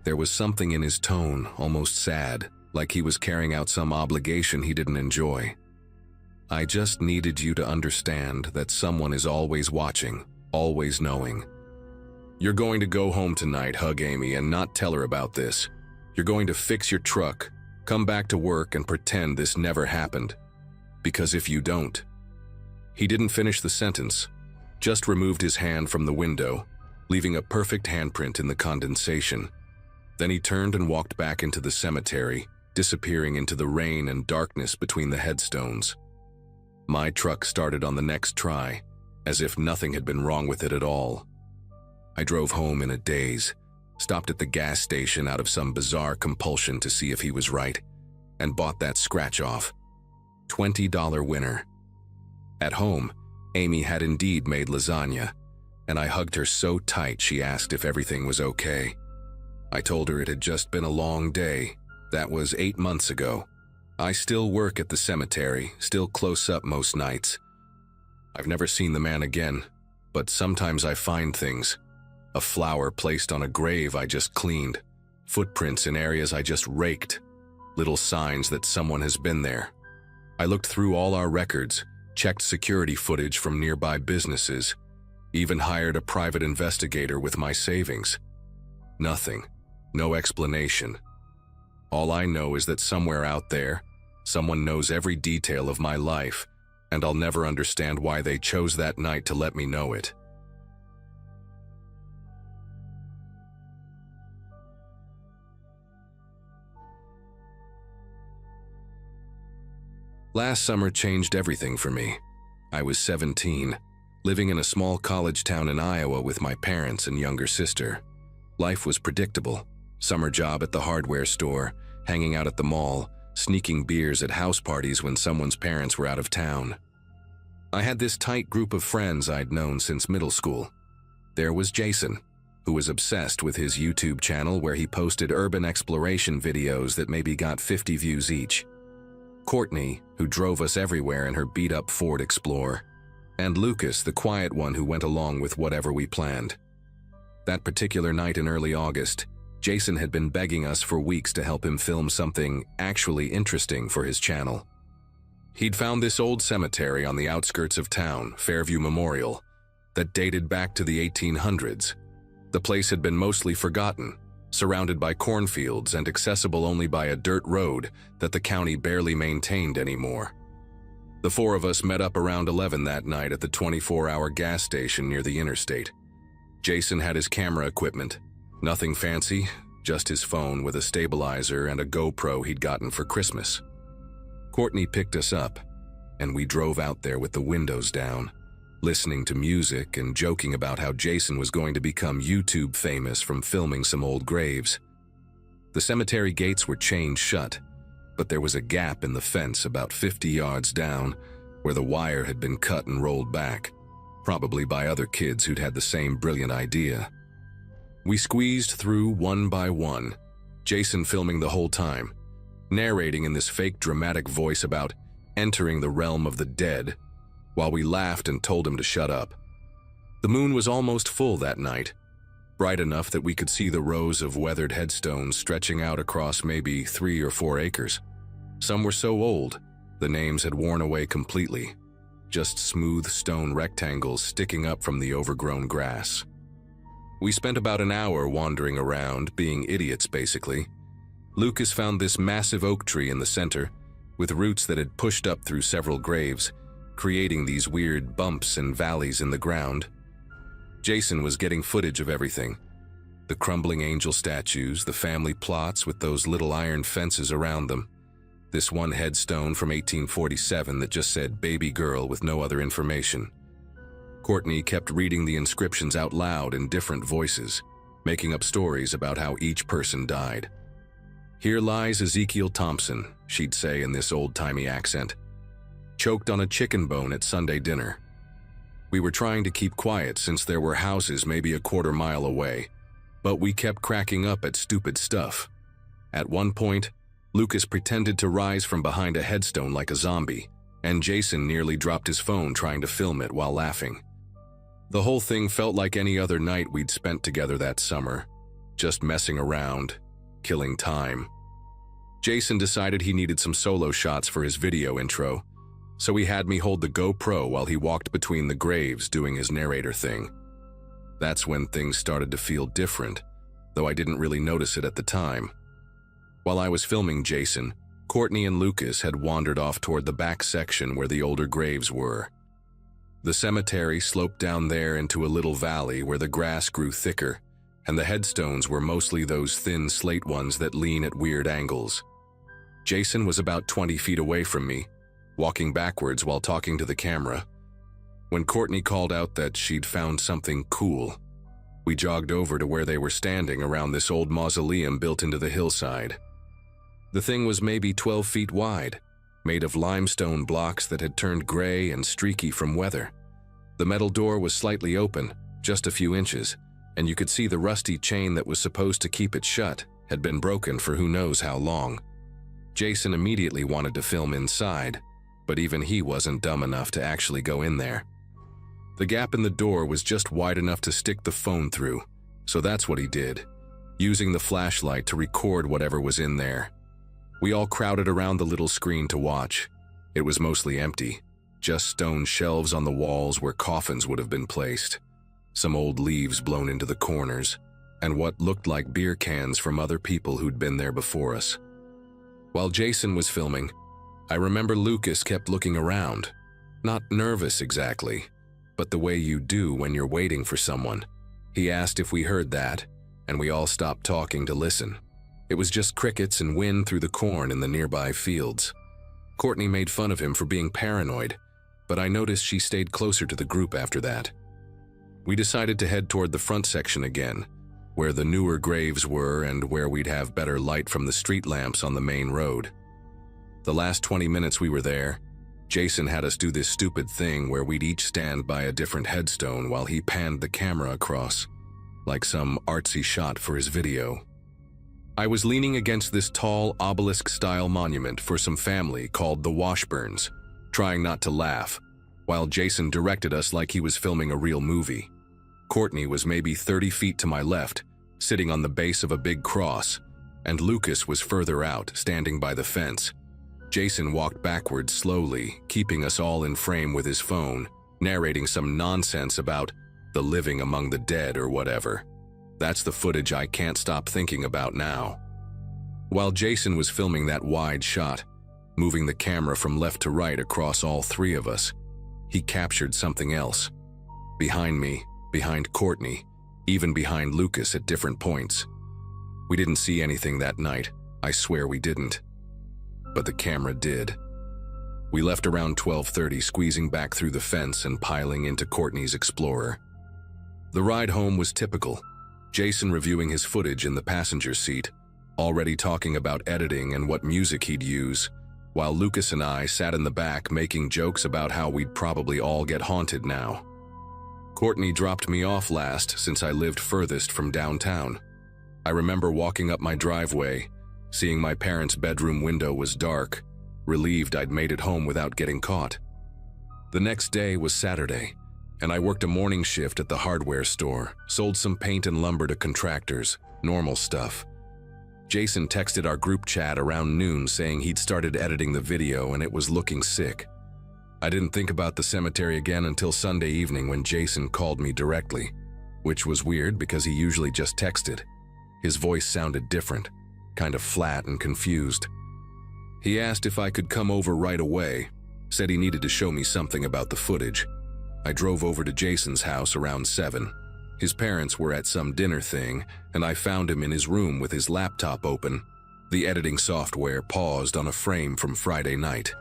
There was something in his tone, almost sad, like he was carrying out some obligation he didn't enjoy. I just needed you to understand that someone is always watching, always knowing. You're going to go home tonight, hug Amy, and not tell her about this. You're going to fix your truck, come back to work, and pretend this never happened. Because if you don't... He didn't finish the sentence, just removed his hand from the window, leaving a perfect handprint in the condensation. Then he turned and walked back into the cemetery, disappearing into the rain and darkness between the headstones. My truck started on the next try, as if nothing had been wrong with it at all. I drove home in a daze, stopped at the gas station out of some bizarre compulsion to see if he was right, and bought that scratch-off. $20 winner. At home, Amy had indeed made lasagna, and I hugged her so tight she asked if everything was okay. I told her it had just been a long day. That was 8 months ago. I still work at the cemetery, still close up most nights. I've never seen the man again, but sometimes I find things. A flower placed on a grave I just cleaned, footprints in areas I just raked, little signs that someone has been there. I looked through all our records, checked security footage from nearby businesses, even hired a private investigator with my savings. Nothing. No explanation. All I know is that somewhere out there, someone knows every detail of my life, and I'll never understand why they chose that night to let me know it. Last summer changed everything for me. I was 17, living in a small college town in Iowa with my parents and younger sister. Life was predictable. Summer job at the hardware store, hanging out at the mall, sneaking beers at house parties when someone's parents were out of town. I had this tight group of friends I'd known since middle school. There was Jason, who was obsessed with his YouTube channel where he posted urban exploration videos that maybe got 50 views each. Courtney, who drove us everywhere in her beat-up Ford Explorer. And Lucas, the quiet one who went along with whatever we planned. That particular night in early August, Jason had been begging us for weeks to help him film something actually interesting for his channel. He'd found this old cemetery on the outskirts of town, Fairview Memorial, that dated back to the 1800s. The place had been mostly forgotten, surrounded by cornfields and accessible only by a dirt road that the county barely maintained anymore. The four of us met up around 11 that night at the 24-hour gas station near the interstate. Jason had his camera equipment. Nothing fancy, just his phone with a stabilizer and a GoPro he'd gotten for Christmas. Courtney picked us up, and we drove out there with the windows down, listening to music and joking about how Jason was going to become YouTube famous from filming some old graves. The cemetery gates were chained shut, but there was a gap in the fence about 50 yards down where the wire had been cut and rolled back, probably by other kids who'd had the same brilliant idea. We squeezed through one by one, Jason filming the whole time, narrating in this fake dramatic voice about entering the realm of the dead, while we laughed and told him to shut up. The moon was almost full that night, bright enough that we could see the rows of weathered headstones stretching out across maybe 3 or 4 acres. Some were so old, the names had worn away completely, just smooth stone rectangles sticking up from the overgrown grass. We spent about an hour wandering around, being idiots basically. Lucas found this massive oak tree in the center, with roots that had pushed up through several graves, creating these weird bumps and valleys in the ground. Jason was getting footage of everything. The crumbling angel statues, the family plots with those little iron fences around them. This one headstone from 1847 that just said baby girl with no other information. Courtney kept reading the inscriptions out loud in different voices, making up stories about how each person died. "Here lies Ezekiel Thompson," she'd say in this old-timey accent. "Choked on a chicken bone at Sunday dinner." We were trying to keep quiet since there were houses maybe a quarter mile away, but we kept cracking up at stupid stuff. At one point, Lucas pretended to rise from behind a headstone like a zombie, and Jason nearly dropped his phone trying to film it while laughing. The whole thing felt like any other night we'd spent together that summer, just messing around, killing time. Jason decided he needed some solo shots for his video intro, so he had me hold the GoPro while he walked between the graves doing his narrator thing. That's when things started to feel different, though I didn't really notice it at the time. While I was filming Jason, Courtney and Lucas had wandered off toward the back section where the older graves were. The cemetery sloped down there into a little valley where the grass grew thicker, and the headstones were mostly those thin slate ones that lean at weird angles. Jason was about 20 feet away from me, walking backwards while talking to the camera. When Courtney called out that she'd found something cool, we jogged over to where they were standing around this old mausoleum built into the hillside. The thing was maybe 12 feet wide, made of limestone blocks that had turned gray and streaky from weather. The metal door was slightly open, just a few inches, and you could see the rusty chain that was supposed to keep it shut had been broken for who knows how long. Jason immediately wanted to film inside, but even he wasn't dumb enough to actually go in there. The gap in the door was just wide enough to stick the phone through, so that's what he did, using the flashlight to record whatever was in there. We all crowded around the little screen to watch. It was mostly empty, just stone shelves on the walls where coffins would have been placed, some old leaves blown into the corners, and what looked like beer cans from other people who'd been there before us. While Jason was filming, I remember Lucas kept looking around, not nervous exactly, but the way you do when you're waiting for someone. He asked if we heard that, and we all stopped talking to listen. It was just crickets and wind through the corn in the nearby fields. Courtney made fun of him for being paranoid, but I noticed she stayed closer to the group after that. We decided to head toward the front section again, where the newer graves were and where we'd have better light from the street lamps on the main road. The last 20 minutes we were there, Jason had us do this stupid thing where we'd each stand by a different headstone while he panned the camera across, like some artsy shot for his video. I was leaning against this tall obelisk-style monument for some family called the Washburns, trying not to laugh, while Jason directed us like he was filming a real movie. Courtney was maybe 30 feet to my left, sitting on the base of a big cross, and Lucas was further out, standing by the fence. Jason walked backwards slowly, keeping us all in frame with his phone, narrating some nonsense about the living among the dead or whatever. That's the footage I can't stop thinking about now. While Jason was filming that wide shot, moving the camera from left to right across all three of us, he captured something else. Behind me, behind Courtney, even behind Lucas at different points. We didn't see anything that night, I swear we didn't. But the camera did. We left around 12:30, squeezing back through the fence and piling into Courtney's Explorer. The ride home was typical. Jason reviewing his footage in the passenger seat, already talking about editing and what music he'd use, while Lucas and I sat in the back making jokes about how we'd probably all get haunted now. Courtney dropped me off last since I lived furthest from downtown. I remember walking up my driveway, seeing my parents' bedroom window was dark, relieved I'd made it home without getting caught. The next day was Saturday, and I worked a morning shift at the hardware store, sold some paint and lumber to contractors, normal stuff. Jason texted our group chat around noon saying he'd started editing the video and it was looking sick. I didn't think about the cemetery again until Sunday evening when Jason called me directly, which was weird because he usually just texted. His voice sounded different, kind of flat and confused. He asked if I could come over right away, said he needed to show me something about the footage. I drove over to Jason's house around 7. His parents were at some dinner thing, and I found him in his room with his laptop open, the editing software paused on a frame from Friday night.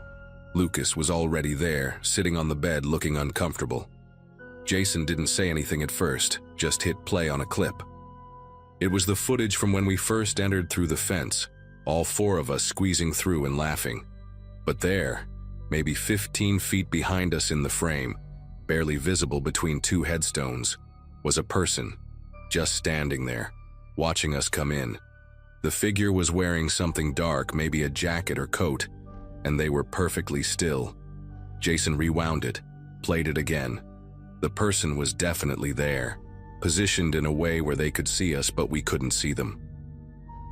Lucas was already there, sitting on the bed looking uncomfortable. Jason didn't say anything at first, just hit play on a clip. It was the footage from when we first entered through the fence, all four of us squeezing through and laughing. But there, maybe 15 feet behind us in the frame, barely visible between two headstones, was a person, just standing there, watching us come in. The figure was wearing something dark, maybe a jacket or coat, and they were perfectly still. Jason rewound it, played it again. The person was definitely there, positioned in a way where they could see us but we couldn't see them.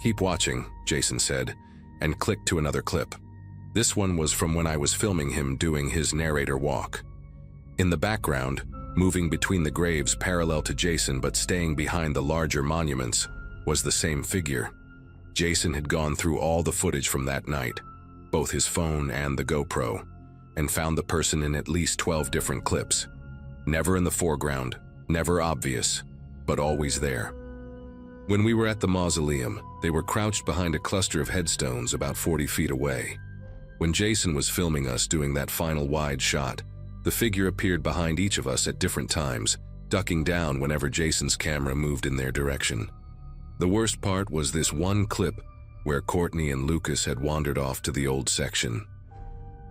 "Keep watching," Jason said, and clicked to another clip. This one was from when I was filming him doing his narrator walk. In the background, moving between the graves parallel to Jason but staying behind the larger monuments, was the same figure. Jason had gone through all the footage from that night, both his phone and the GoPro, and found the person in at least 12 different clips. Never in the foreground, never obvious, but always there. When we were at the mausoleum, they were crouched behind a cluster of headstones about 40 feet away. When Jason was filming us doing that final wide shot, the figure appeared behind each of us at different times, ducking down whenever Jason's camera moved in their direction. The worst part was this one clip where Courtney and Lucas had wandered off to the old section.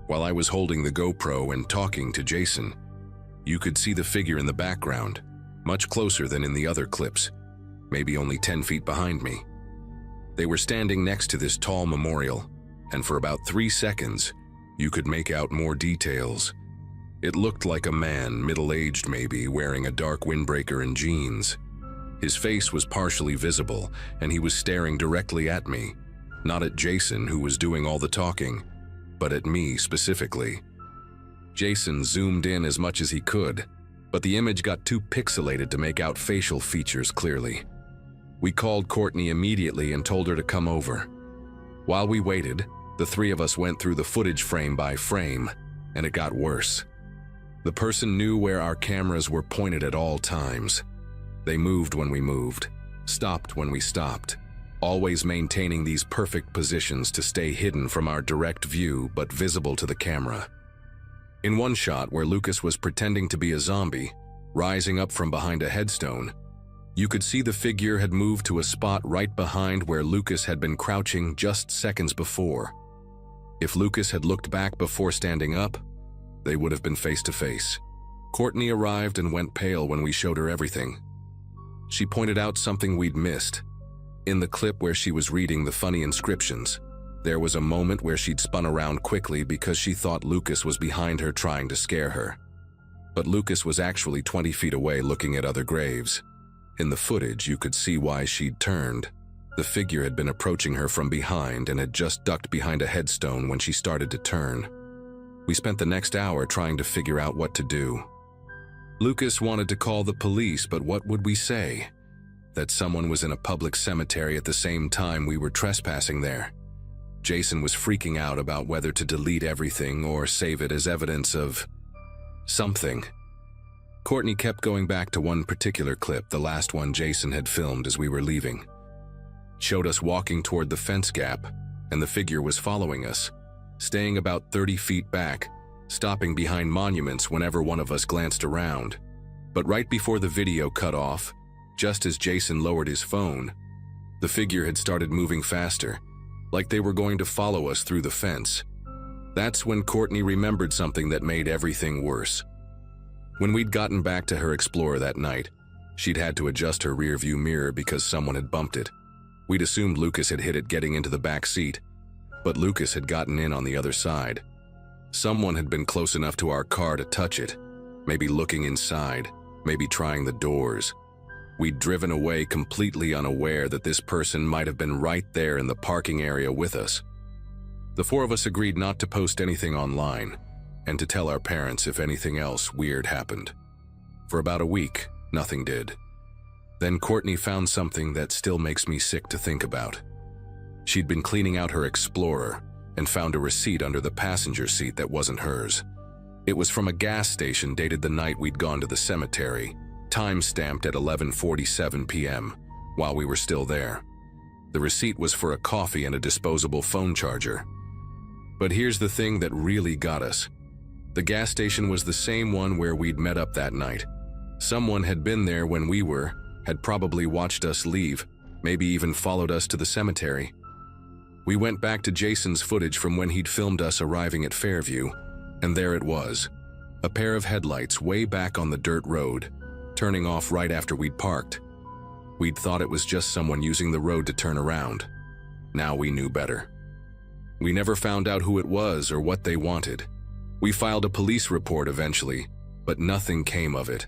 While I was holding the GoPro and talking to Jason, you could see the figure in the background, much closer than in the other clips, maybe only 10 feet behind me. They were standing next to this tall memorial, and for about 3 seconds, you could make out more details. It looked like a man, middle-aged maybe, wearing a dark windbreaker and jeans. His face was partially visible, and he was staring directly at me, not at Jason, who was doing all the talking, but at me specifically. Jason zoomed in as much as he could, but the image got too pixelated to make out facial features clearly. We called Courtney immediately and told her to come over. While we waited, the three of us went through the footage frame by frame, and it got worse. The person knew where our cameras were pointed at all times. They moved when we moved, stopped when we stopped, always maintaining these perfect positions to stay hidden from our direct view but visible to the camera. In one shot where Lucas was pretending to be a zombie, rising up from behind a headstone, you could see the figure had moved to a spot right behind where Lucas had been crouching just seconds before. If Lucas had looked back before standing up, they would have been face to face. Courtney arrived and went pale when we showed her everything. She pointed out something we'd missed. In the clip where she was reading the funny inscriptions, there was a moment where she'd spun around quickly because she thought Lucas was behind her trying to scare her. But Lucas was actually 20 feet away looking at other graves. In the footage, you could see why she'd turned. The figure had been approaching her from behind and had just ducked behind a headstone when she started to turn. We spent the next hour trying to figure out what to do. Lucas wanted to call the police, but what would we say? That someone was in a public cemetery at the same time we were trespassing there. Jason was freaking out about whether to delete everything or save it as evidence of something. Courtney kept going back to one particular clip, the last one Jason had filmed as we were leaving. Showed us walking toward the fence gap, and the figure was following us, staying about 30 feet back, stopping behind monuments whenever one of us glanced around. But right before the video cut off, just as Jason lowered his phone, the figure had started moving faster, like they were going to follow us through the fence. That's when Courtney remembered something that made everything worse. When we'd gotten back to her Explorer that night, she'd had to adjust her rear-view mirror because someone had bumped it. We'd assumed Lucas had hit it getting into the back seat, but Lucas had gotten in on the other side. Someone had been close enough to our car to touch it, maybe looking inside, maybe trying the doors. We'd driven away completely unaware that this person might have been right there in the parking area with us. The four of us agreed not to post anything online, and to tell our parents if anything else weird happened. For about a week, nothing did. Then Courtney found something that still makes me sick to think about. She'd been cleaning out her Explorer and found a receipt under the passenger seat that wasn't hers. It was from a gas station dated the night we'd gone to the cemetery, time-stamped at 11:47 p.m., while we were still there. The receipt was for a coffee and a disposable phone charger. But here's the thing that really got us. The gas station was the same one where we'd met up that night. Someone had been there when we were, had probably watched us leave, maybe even followed us to the cemetery. We went back to Jason's footage from when he'd filmed us arriving at Fairview, and there it was, a pair of headlights way back on the dirt road, turning off right after we'd parked. We'd thought it was just someone using the road to turn around. Now we knew better. We never found out who it was or what they wanted. We filed a police report eventually, but nothing came of it.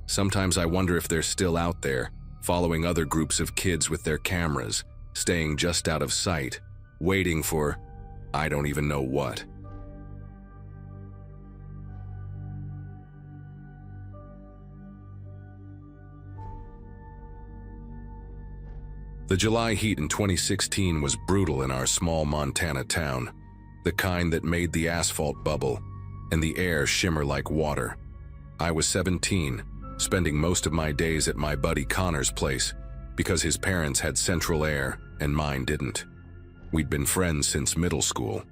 Sometimes I wonder if they're still out there, following other groups of kids with their cameras, staying just out of sight, waiting for I don't even know what. The July heat in 2016 was brutal in our small Montana town, the kind that made the asphalt bubble and the air shimmer like water. I was 17, spending most of my days at my buddy Connor's place because his parents had central air and mine didn't. We'd been friends since middle school,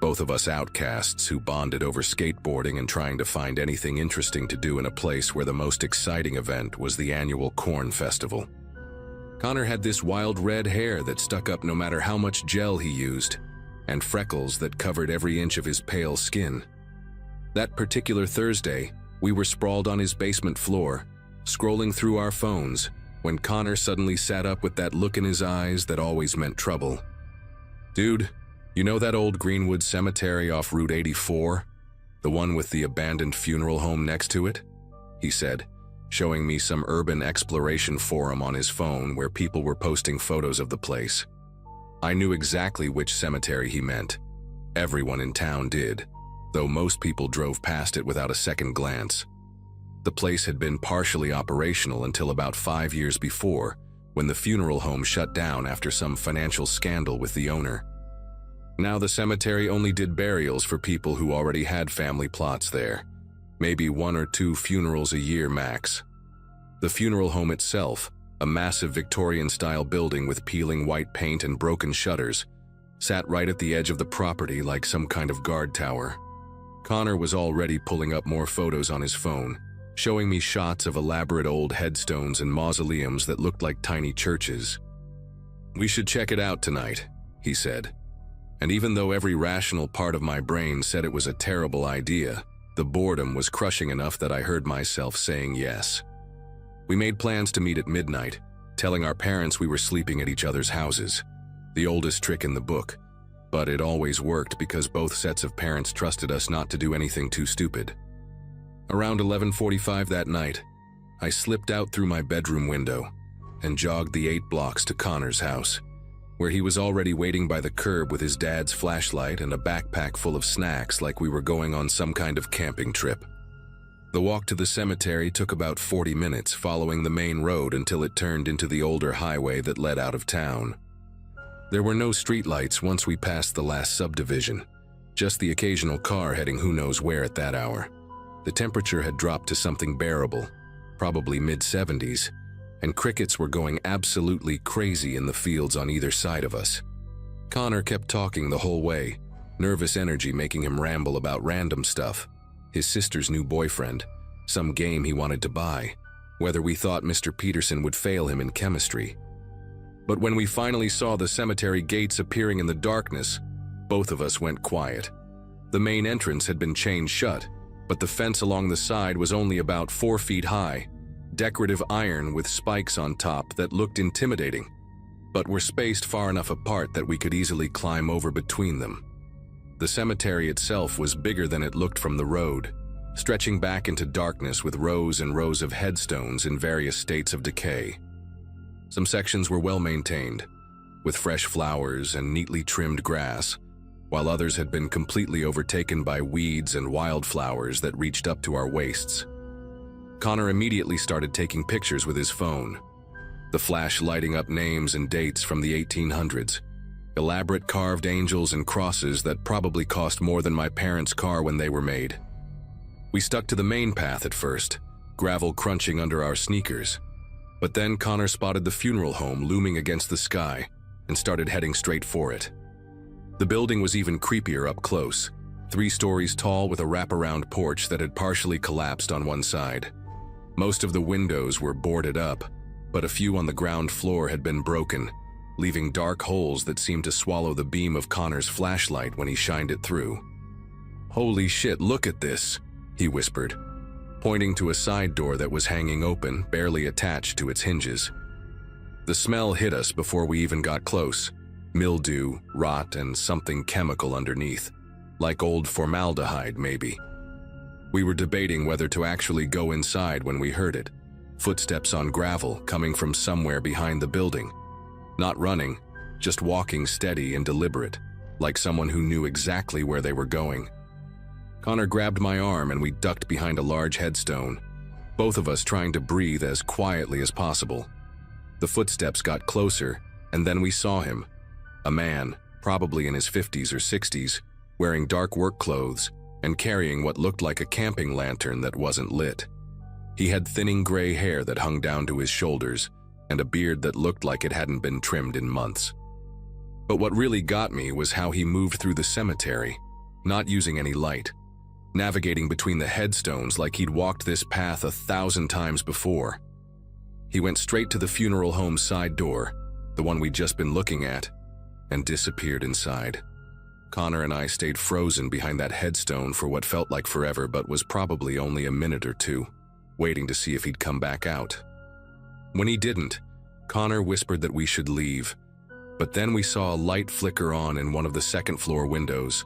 both of us outcasts who bonded over skateboarding and trying to find anything interesting to do in a place where the most exciting event was the annual Corn Festival. Connor had this wild red hair that stuck up no matter how much gel he used, and freckles that covered every inch of his pale skin. That particular Thursday, we were sprawled on his basement floor, scrolling through our phones, when Connor suddenly sat up with that look in his eyes that always meant trouble. "Dude, you know that old Greenwood cemetery off Route 84? The one with the abandoned funeral home next to it?" he said, showing me some urban exploration forum on his phone where people were posting photos of the place. I knew exactly which cemetery he meant. Everyone in town did, though most people drove past it without a second glance. The place had been partially operational until about 5 years before, when the funeral home shut down after some financial scandal with the owner. Now the cemetery only did burials for people who already had family plots there. Maybe 1 or 2 funerals a year max. The funeral home itself, a massive Victorian-style building with peeling white paint and broken shutters, sat right at the edge of the property like some kind of guard tower. Connor was already pulling up more photos on his phone, showing me shots of elaborate old headstones and mausoleums that looked like tiny churches. "We should check it out tonight," he said. And even though every rational part of my brain said it was a terrible idea, the boredom was crushing enough that I heard myself saying yes. We made plans to meet at midnight, telling our parents we were sleeping at each other's houses. The oldest trick in the book, but it always worked because both sets of parents trusted us not to do anything too stupid. Around 11:45 that night, I slipped out through my bedroom window and jogged the 8 blocks to Connor's house, where he was already waiting by the curb with his dad's flashlight and a backpack full of snacks like we were going on some kind of camping trip. The walk to the cemetery took about 40 minutes, following the main road until it turned into the older highway that led out of town. There were no streetlights once we passed the last subdivision, just the occasional car heading who knows where at that hour. The temperature had dropped to something bearable, probably mid-70s, and crickets were going absolutely crazy in the fields on either side of us. Connor kept talking the whole way, nervous energy making him ramble about random stuff. His sister's new boyfriend, some game he wanted to buy, whether we thought Mr. Peterson would fail him in chemistry. But when we finally saw the cemetery gates appearing in the darkness, both of us went quiet. The main entrance had been chained shut, but the fence along the side was only about 4 feet high, decorative iron with spikes on top that looked intimidating, but were spaced far enough apart that we could easily climb over between them. The cemetery itself was bigger than it looked from the road, stretching back into darkness with rows and rows of headstones in various states of decay. Some sections were well maintained, with fresh flowers and neatly trimmed grass, while others had been completely overtaken by weeds and wildflowers that reached up to our waists. Connor immediately started taking pictures with his phone, the flash lighting up names and dates from the 1800s, elaborate carved angels and crosses that probably cost more than my parents' car when they were made. We stuck to the main path at first, gravel crunching under our sneakers. But then Connor spotted the funeral home looming against the sky and started heading straight for it. The building was even creepier up close, 3 stories tall with a wraparound porch that had partially collapsed on one side. Most of the windows were boarded up, but a few on the ground floor had been broken, leaving dark holes that seemed to swallow the beam of Connor's flashlight when he shined it through. "Holy shit, look at this," he whispered, pointing to a side door that was hanging open, barely attached to its hinges. The smell hit us before we even got close. Mildew, rot, and something chemical underneath, like old formaldehyde maybe. We were debating whether to actually go inside when we heard it. Footsteps on gravel coming from somewhere behind the building. Not running, just walking steady and deliberate, like someone who knew exactly where they were going. Connor grabbed my arm and we ducked behind a large headstone, both of us trying to breathe as quietly as possible. The footsteps got closer, and then we saw him. A man, probably in his 50s or 60s, wearing dark work clothes and carrying what looked like a camping lantern that wasn't lit. He had thinning gray hair that hung down to his shoulders and a beard that looked like it hadn't been trimmed in months. But what really got me was how he moved through the cemetery, not using any light, navigating between the headstones like he'd walked this path 1,000 times before. He went straight to the funeral home's side door, the one we'd just been looking at, and disappeared inside. Connor and I stayed frozen behind that headstone for what felt like forever but was probably only a minute or two, waiting to see if he'd come back out. When he didn't, Connor whispered that we should leave, but then we saw a light flicker on in one of the second-floor windows,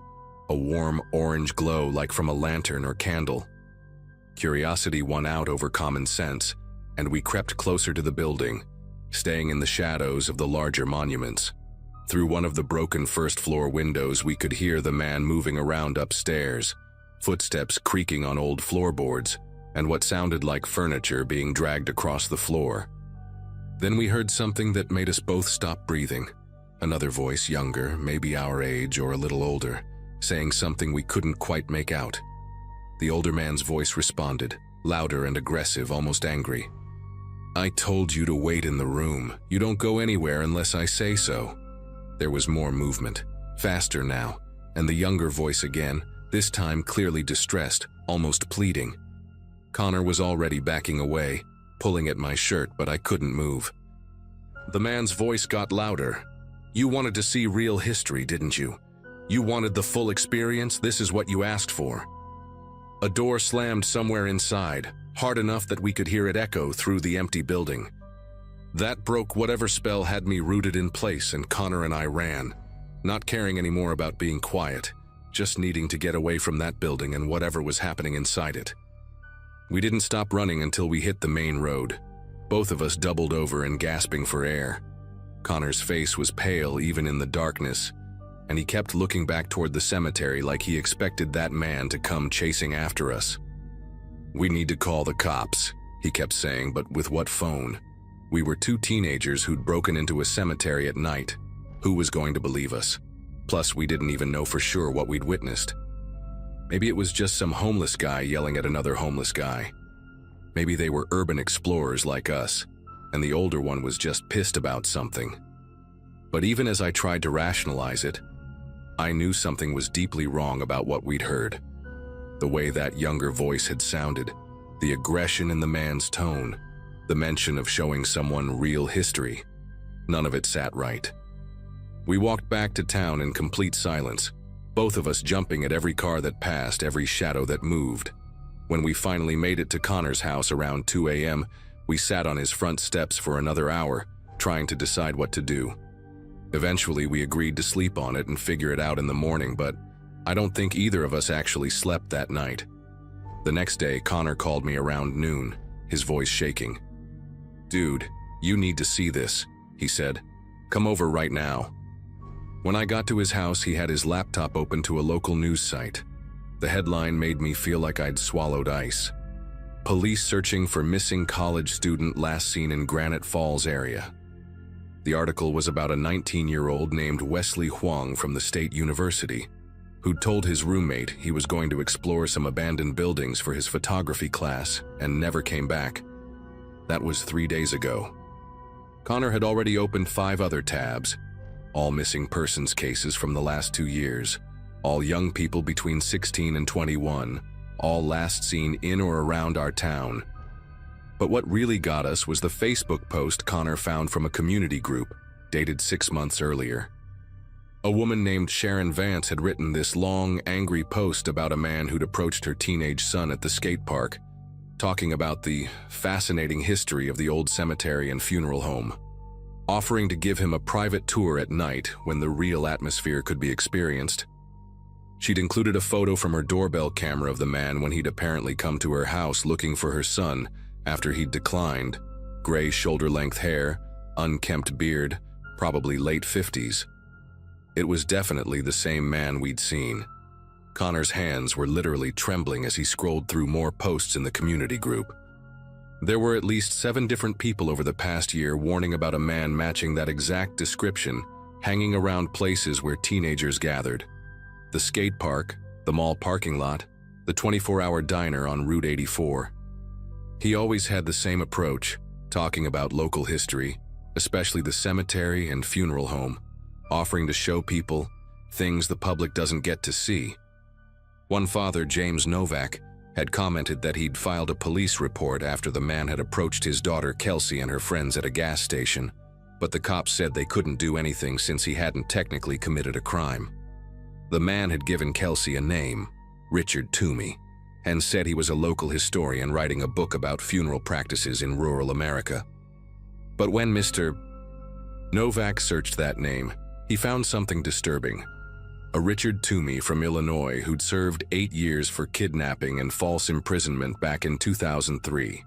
a warm orange glow like from a lantern or candle. Curiosity won out over common sense, and we crept closer to the building, staying in the shadows of the larger monuments. Through one of the broken first-floor windows, we could hear the man moving around upstairs, footsteps creaking on old floorboards, and what sounded like furniture being dragged across the floor. Then we heard something that made us both stop breathing. Another voice, younger, maybe our age or a little older, saying something we couldn't quite make out. The older man's voice responded, louder and aggressive, almost angry. "I told you to wait in the room. You don't go anywhere unless I say so." There was more movement, faster now, and the younger voice again, this time clearly distressed, almost pleading. Connor was already backing away, pulling at my shirt, but I couldn't move. The man's voice got louder. "You wanted to see real history, didn't you? You wanted the full experience. This is what you asked for." A door slammed somewhere inside, hard enough that we could hear it echo through the empty building. That broke whatever spell had me rooted in place, and Connor and I ran, not caring anymore about being quiet, just needing to get away from that building and whatever was happening inside it. We didn't stop running until we hit the main road, both of us doubled over and gasping for air. Connor's face was pale even in the darkness, and he kept looking back toward the cemetery like he expected that man to come chasing after us. "We need to call the cops," he kept saying, but with what phone? We were two teenagers who'd broken into a cemetery at night. Who was going to believe us? Plus, we didn't even know for sure what we'd witnessed. Maybe it was just some homeless guy yelling at another homeless guy. Maybe they were urban explorers like us, and the older one was just pissed about something. But even as I tried to rationalize it, I knew something was deeply wrong about what we'd heard. The way that younger voice had sounded, the aggression in the man's tone, the mention of showing someone real history. None of it sat right. We walked back to town in complete silence, both of us jumping at every car that passed, every shadow that moved. When we finally made it to Connor's house around 2 a.m., we sat on his front steps for another hour, trying to decide what to do. Eventually, we agreed to sleep on it and figure it out in the morning, but I don't think either of us actually slept that night. The next day, Connor called me around noon, his voice shaking. "Dude, you need to see this," he said. "Come over right now." When I got to his house, he had his laptop open to a local news site. The headline made me feel like I'd swallowed ice. "Police searching for missing college student last seen in Granite Falls area." The article was about a 19-year-old named Wesley Huang from the State University, who'd told his roommate he was going to explore some abandoned buildings for his photography class and never came back. That was 3 days ago. Connor had already opened 5 other tabs, all missing persons cases from the last 2 years, all young people between 16 and 21, all last seen in or around our town. But what really got us was the Facebook post Connor found from a community group, dated 6 months earlier. A woman named Sharon Vance had written this long, angry post about a man who'd approached her teenage son at the skate park, talking about the fascinating history of the old cemetery and funeral home, offering to give him a private tour at night when the real atmosphere could be experienced. She'd included a photo from her doorbell camera of the man when he'd apparently come to her house looking for her son after he'd declined. Gray shoulder-length hair, unkempt beard, probably late 50s. It was definitely the same man we'd seen. Connor's hands were literally trembling as he scrolled through more posts in the community group. There were at least 7 different people over the past year warning about a man matching that exact description, hanging around places where teenagers gathered. The skate park, the mall parking lot, the 24-hour diner on Route 84. He always had the same approach, talking about local history, especially the cemetery and funeral home, offering to show people things the public doesn't get to see. One father, James Novak, had commented that he'd filed a police report after the man had approached his daughter Kelsey and her friends at a gas station, but the cops said they couldn't do anything since he hadn't technically committed a crime. The man had given Kelsey a name, Richard Toomey, and said he was a local historian writing a book about funeral practices in rural America. But when Mr. Novak searched that name, he found something disturbing. A Richard Toomey from Illinois who'd served 8 years for kidnapping and false imprisonment back in 2003.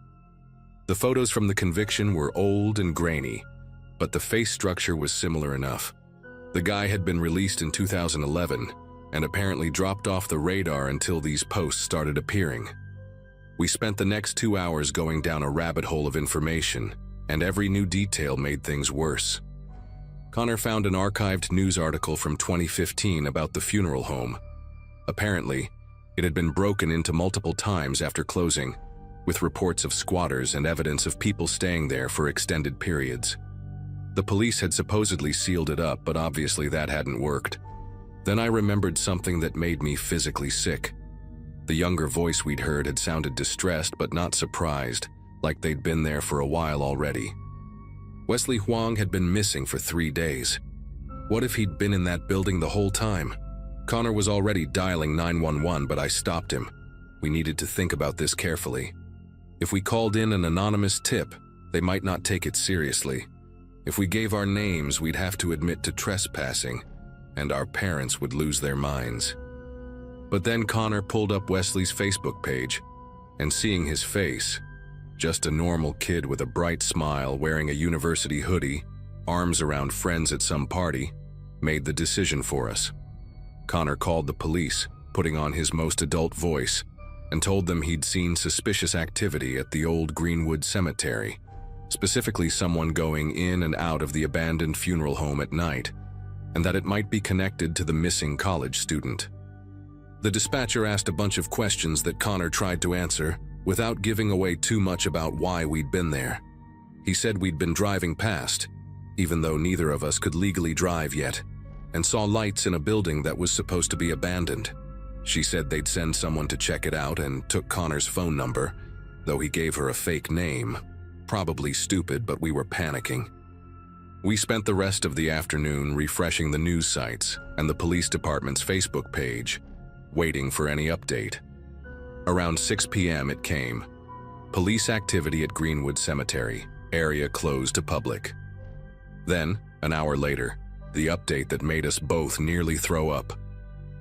The photos from the conviction were old and grainy, but the face structure was similar enough. The guy had been released in 2011 and apparently dropped off the radar until these posts started appearing. We spent the next 2 hours going down a rabbit hole of information, and every new detail made things worse. Connor found an archived news article from 2015 about the funeral home. Apparently, it had been broken into multiple times after closing, with reports of squatters and evidence of people staying there for extended periods. The police had supposedly sealed it up, but obviously that hadn't worked. Then I remembered something that made me physically sick. The younger voice we'd heard had sounded distressed but not surprised, like they'd been there for a while already. Wesley Huang had been missing for 3 days. What if he'd been in that building the whole time? Connor was already dialing 911, but I stopped him. We needed to think about this carefully. If we called in an anonymous tip, they might not take it seriously. If we gave our names, we'd have to admit to trespassing, and our parents would lose their minds. But then Connor pulled up Wesley's Facebook page, and seeing his face, just a normal kid with a bright smile wearing a university hoodie, arms around friends at some party, made the decision for us. Connor called the police, putting on his most adult voice, and told them he'd seen suspicious activity at the old Greenwood Cemetery, specifically someone going in and out of the abandoned funeral home at night, and that it might be connected to the missing college student. The dispatcher asked a bunch of questions that Connor tried to answer, without giving away too much about why we'd been there. He said we'd been driving past, even though neither of us could legally drive yet, and saw lights in a building that was supposed to be abandoned. She said they'd send someone to check it out and took Connor's phone number, though he gave her a fake name. Probably stupid, but we were panicking. We spent the rest of the afternoon refreshing the news sites and the police department's Facebook page, waiting for any update. Around 6 p.m. it came. Police activity at Greenwood Cemetery, area closed to public. Then, an hour later, the update that made us both nearly throw up.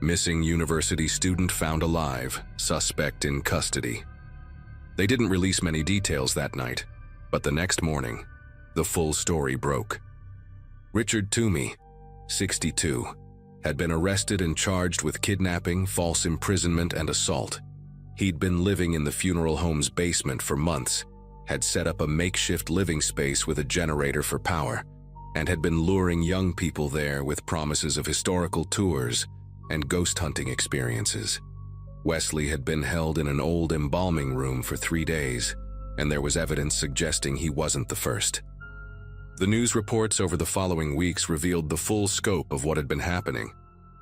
Missing university student found alive, suspect in custody. They didn't release many details that night, but the next morning, the full story broke. Richard Toomey, 62, had been arrested and charged with kidnapping, false imprisonment, and assault. He'd been living in the funeral home's basement for months, had set up a makeshift living space with a generator for power, and had been luring young people there with promises of historical tours and ghost hunting experiences. Wesley had been held in an old embalming room for 3 days, and there was evidence suggesting he wasn't the first. The news reports over the following weeks revealed the full scope of what had been happening.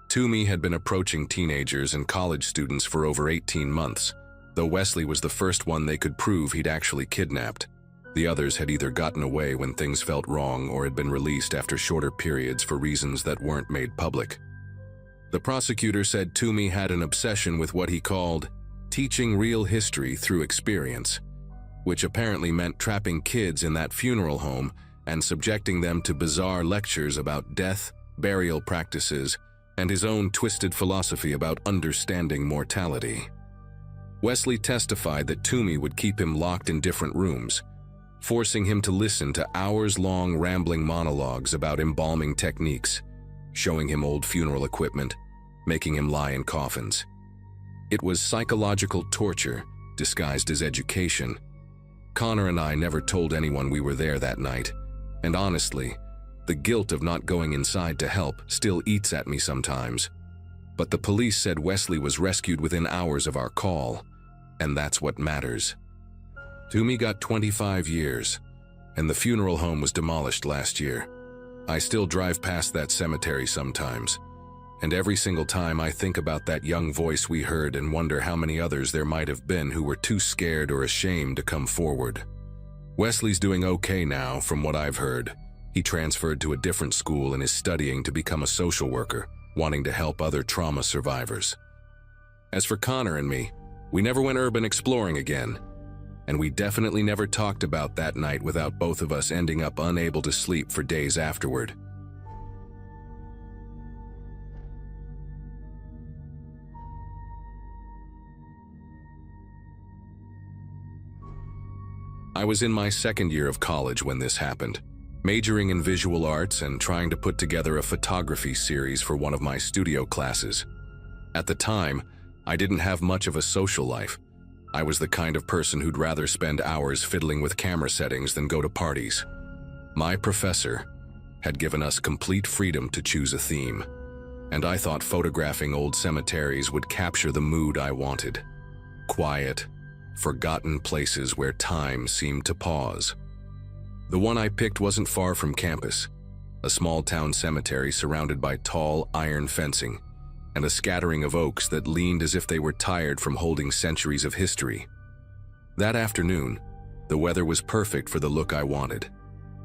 Toomey had been approaching teenagers and college students for over 18 months, though Wesley was the first one they could prove he'd actually kidnapped. The others had either gotten away when things felt wrong or had been released after shorter periods for reasons that weren't made public. The prosecutor said Toomey had an obsession with what he called teaching real history through experience, which apparently meant trapping kids in that funeral home and subjecting them to bizarre lectures about death, burial practices, and his own twisted philosophy about understanding mortality. Wesley testified that Toomey would keep him locked in different rooms, forcing him to listen to hours-long rambling monologues about embalming techniques, showing him old funeral equipment, making him lie in coffins. It was psychological torture disguised as education. Connor and I never told anyone we were there that night, and honestly, the guilt of not going inside to help still eats at me sometimes. But the police said Wesley was rescued within hours of our call, and that's what matters. Toomey got 25 years, and the funeral home was demolished last year. I still drive past that cemetery sometimes, and every single time I think about that young voice we heard and wonder how many others there might have been who were too scared or ashamed to come forward. Wesley's doing okay now, from what I've heard. He transferred to a different school and is studying to become a social worker, wanting to help other trauma survivors. As for Connor and me, we never went urban exploring again, and we definitely never talked about that night without both of us ending up unable to sleep for days afterward. I was in my second year of college when this happened, majoring in visual arts and trying to put together a photography series for one of my studio classes. At the time, I didn't have much of a social life. I was the kind of person who'd rather spend hours fiddling with camera settings than go to parties. My professor had given us complete freedom to choose a theme, and I thought photographing old cemeteries would capture the mood I wanted. Quiet, forgotten places where time seemed to pause. The one I picked wasn't far from campus, a small-town cemetery surrounded by tall iron fencing and a scattering of oaks that leaned as if they were tired from holding centuries of history. That afternoon, the weather was perfect for the look I wanted.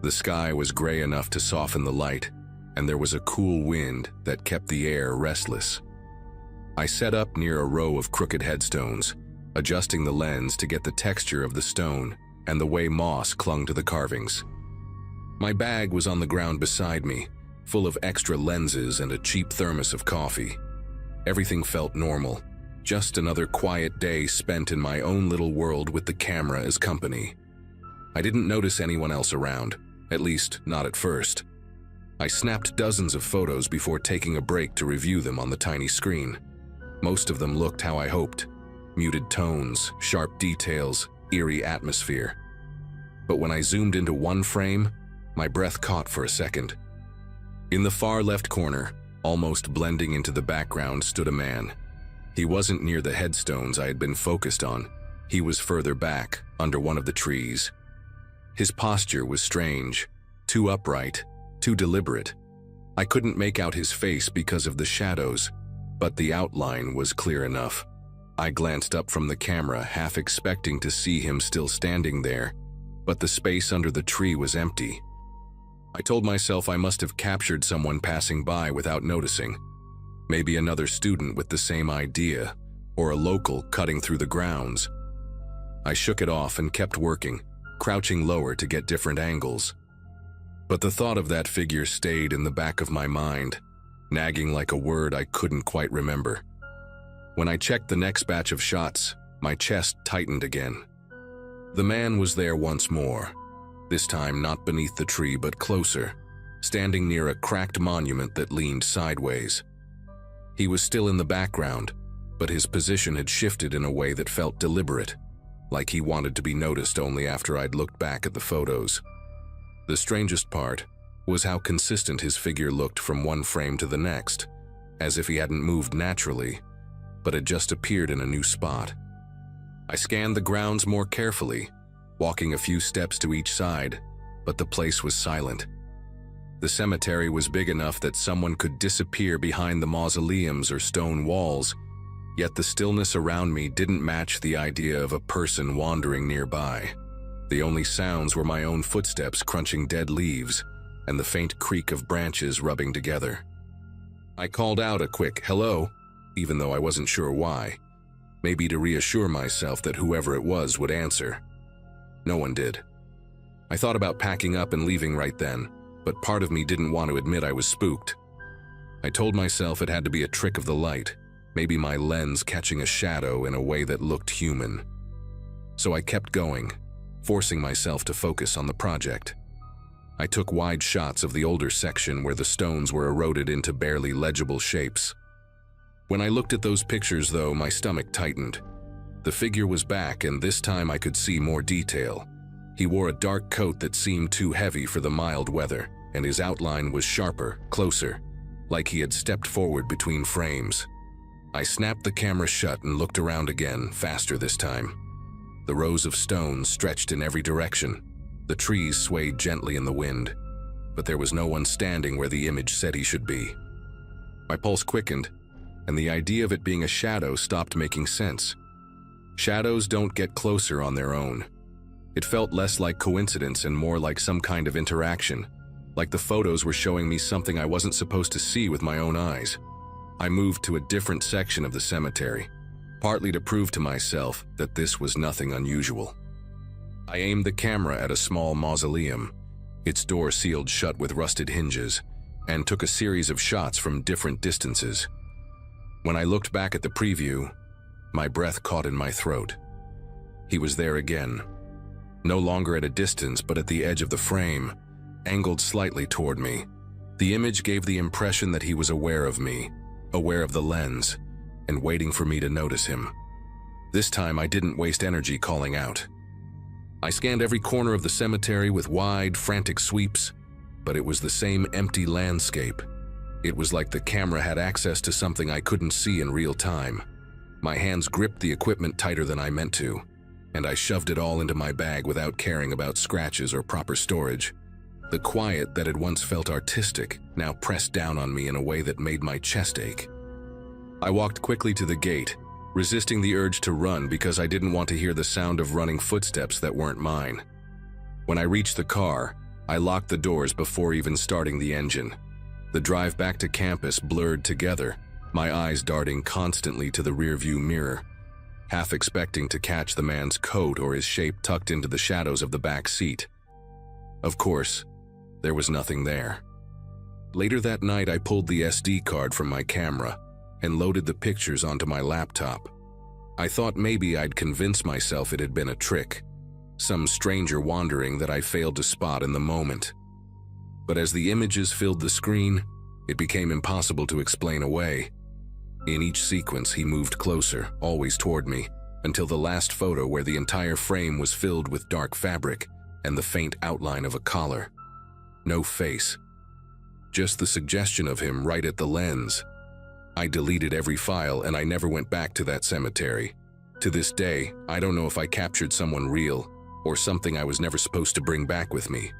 The sky was gray enough to soften the light, and there was a cool wind that kept the air restless. I set up near a row of crooked headstones, adjusting the lens to get the texture of the stone and the way moss clung to the carvings. My bag was on the ground beside me, full of extra lenses and a cheap thermos of coffee. Everything felt normal, just another quiet day spent in my own little world with the camera as company. I didn't notice anyone else around, at least not at first. I snapped dozens of photos before taking a break to review them on the tiny screen. Most of them looked how I hoped. Muted tones, sharp details, eerie atmosphere. But when I zoomed into one frame, my breath caught for a second. In the far left corner, almost blending into the background, stood a man. He wasn't near the headstones I had been focused on. He was further back, under one of the trees. His posture was strange, too upright, too deliberate. I couldn't make out his face because of the shadows, but the outline was clear enough. I glanced up from the camera, half expecting to see him still standing there, but the space under the tree was empty. I told myself I must have captured someone passing by without noticing. Maybe another student with the same idea, or a local cutting through the grounds. I shook it off and kept working, crouching lower to get different angles. But the thought of that figure stayed in the back of my mind, nagging like a word I couldn't quite remember. When I checked the next batch of shots, my chest tightened again. The man was there once more, this time not beneath the tree but closer, standing near a cracked monument that leaned sideways. He was still in the background, but his position had shifted in a way that felt deliberate, like he wanted to be noticed only after I'd looked back at the photos. The strangest part was how consistent his figure looked from one frame to the next, as if he hadn't moved naturally, but had just appeared in a new spot. I scanned the grounds more carefully, walking a few steps to each side, but the place was silent. The cemetery was big enough that someone could disappear behind the mausoleums or stone walls, yet the stillness around me didn't match the idea of a person wandering nearby. The only sounds were my own footsteps crunching dead leaves and the faint creak of branches rubbing together. I called out a quick hello, even though I wasn't sure why. Maybe to reassure myself that whoever it was would answer. No one did. I thought about packing up and leaving right then, but part of me didn't want to admit I was spooked. I told myself it had to be a trick of the light, maybe my lens catching a shadow in a way that looked human. So I kept going, forcing myself to focus on the project. I took wide shots of the older section where the stones were eroded into barely legible shapes. When I looked at those pictures, though, my stomach tightened. The figure was back, and this time I could see more detail. He wore a dark coat that seemed too heavy for the mild weather, and his outline was sharper, closer, like he had stepped forward between frames. I snapped the camera shut and looked around again, faster this time. The rows of stones stretched in every direction. The trees swayed gently in the wind, but there was no one standing where the image said he should be. My pulse quickened, and the idea of it being a shadow stopped making sense. Shadows don't get closer on their own. It felt less like coincidence and more like some kind of interaction, like the photos were showing me something I wasn't supposed to see with my own eyes. I moved to a different section of the cemetery, partly to prove to myself that this was nothing unusual. I aimed the camera at a small mausoleum, its door sealed shut with rusted hinges, and took a series of shots from different distances. When I looked back at the preview, my breath caught in my throat. He was there again, no longer at a distance but at the edge of the frame, angled slightly toward me. The image gave the impression that he was aware of me, aware of the lens, and waiting for me to notice him. This time I didn't waste energy calling out. I scanned every corner of the cemetery with wide, frantic sweeps, but it was the same empty landscape. It was like the camera had access to something I couldn't see in real time. My hands gripped the equipment tighter than I meant to, and I shoved it all into my bag without caring about scratches or proper storage. The quiet that had once felt artistic now pressed down on me in a way that made my chest ache. I walked quickly to the gate, resisting the urge to run because I didn't want to hear the sound of running footsteps that weren't mine. When I reached the car, I locked the doors before even starting the engine. The drive back to campus blurred together, my eyes darting constantly to the rearview mirror, half expecting to catch the man's coat or his shape tucked into the shadows of the back seat. Of course, there was nothing there. Later that night, I pulled the SD card from my camera and loaded the pictures onto my laptop. I thought maybe I'd convince myself it had been a trick, some stranger wandering that I failed to spot in the moment. But as the images filled the screen, it became impossible to explain away. In each sequence, he moved closer, always toward me, until the last photo where the entire frame was filled with dark fabric and the faint outline of a collar. No face, just the suggestion of him right at the lens. I deleted every file and I never went back to that cemetery. To this day, I don't know if I captured someone real or something I was never supposed to bring back with me.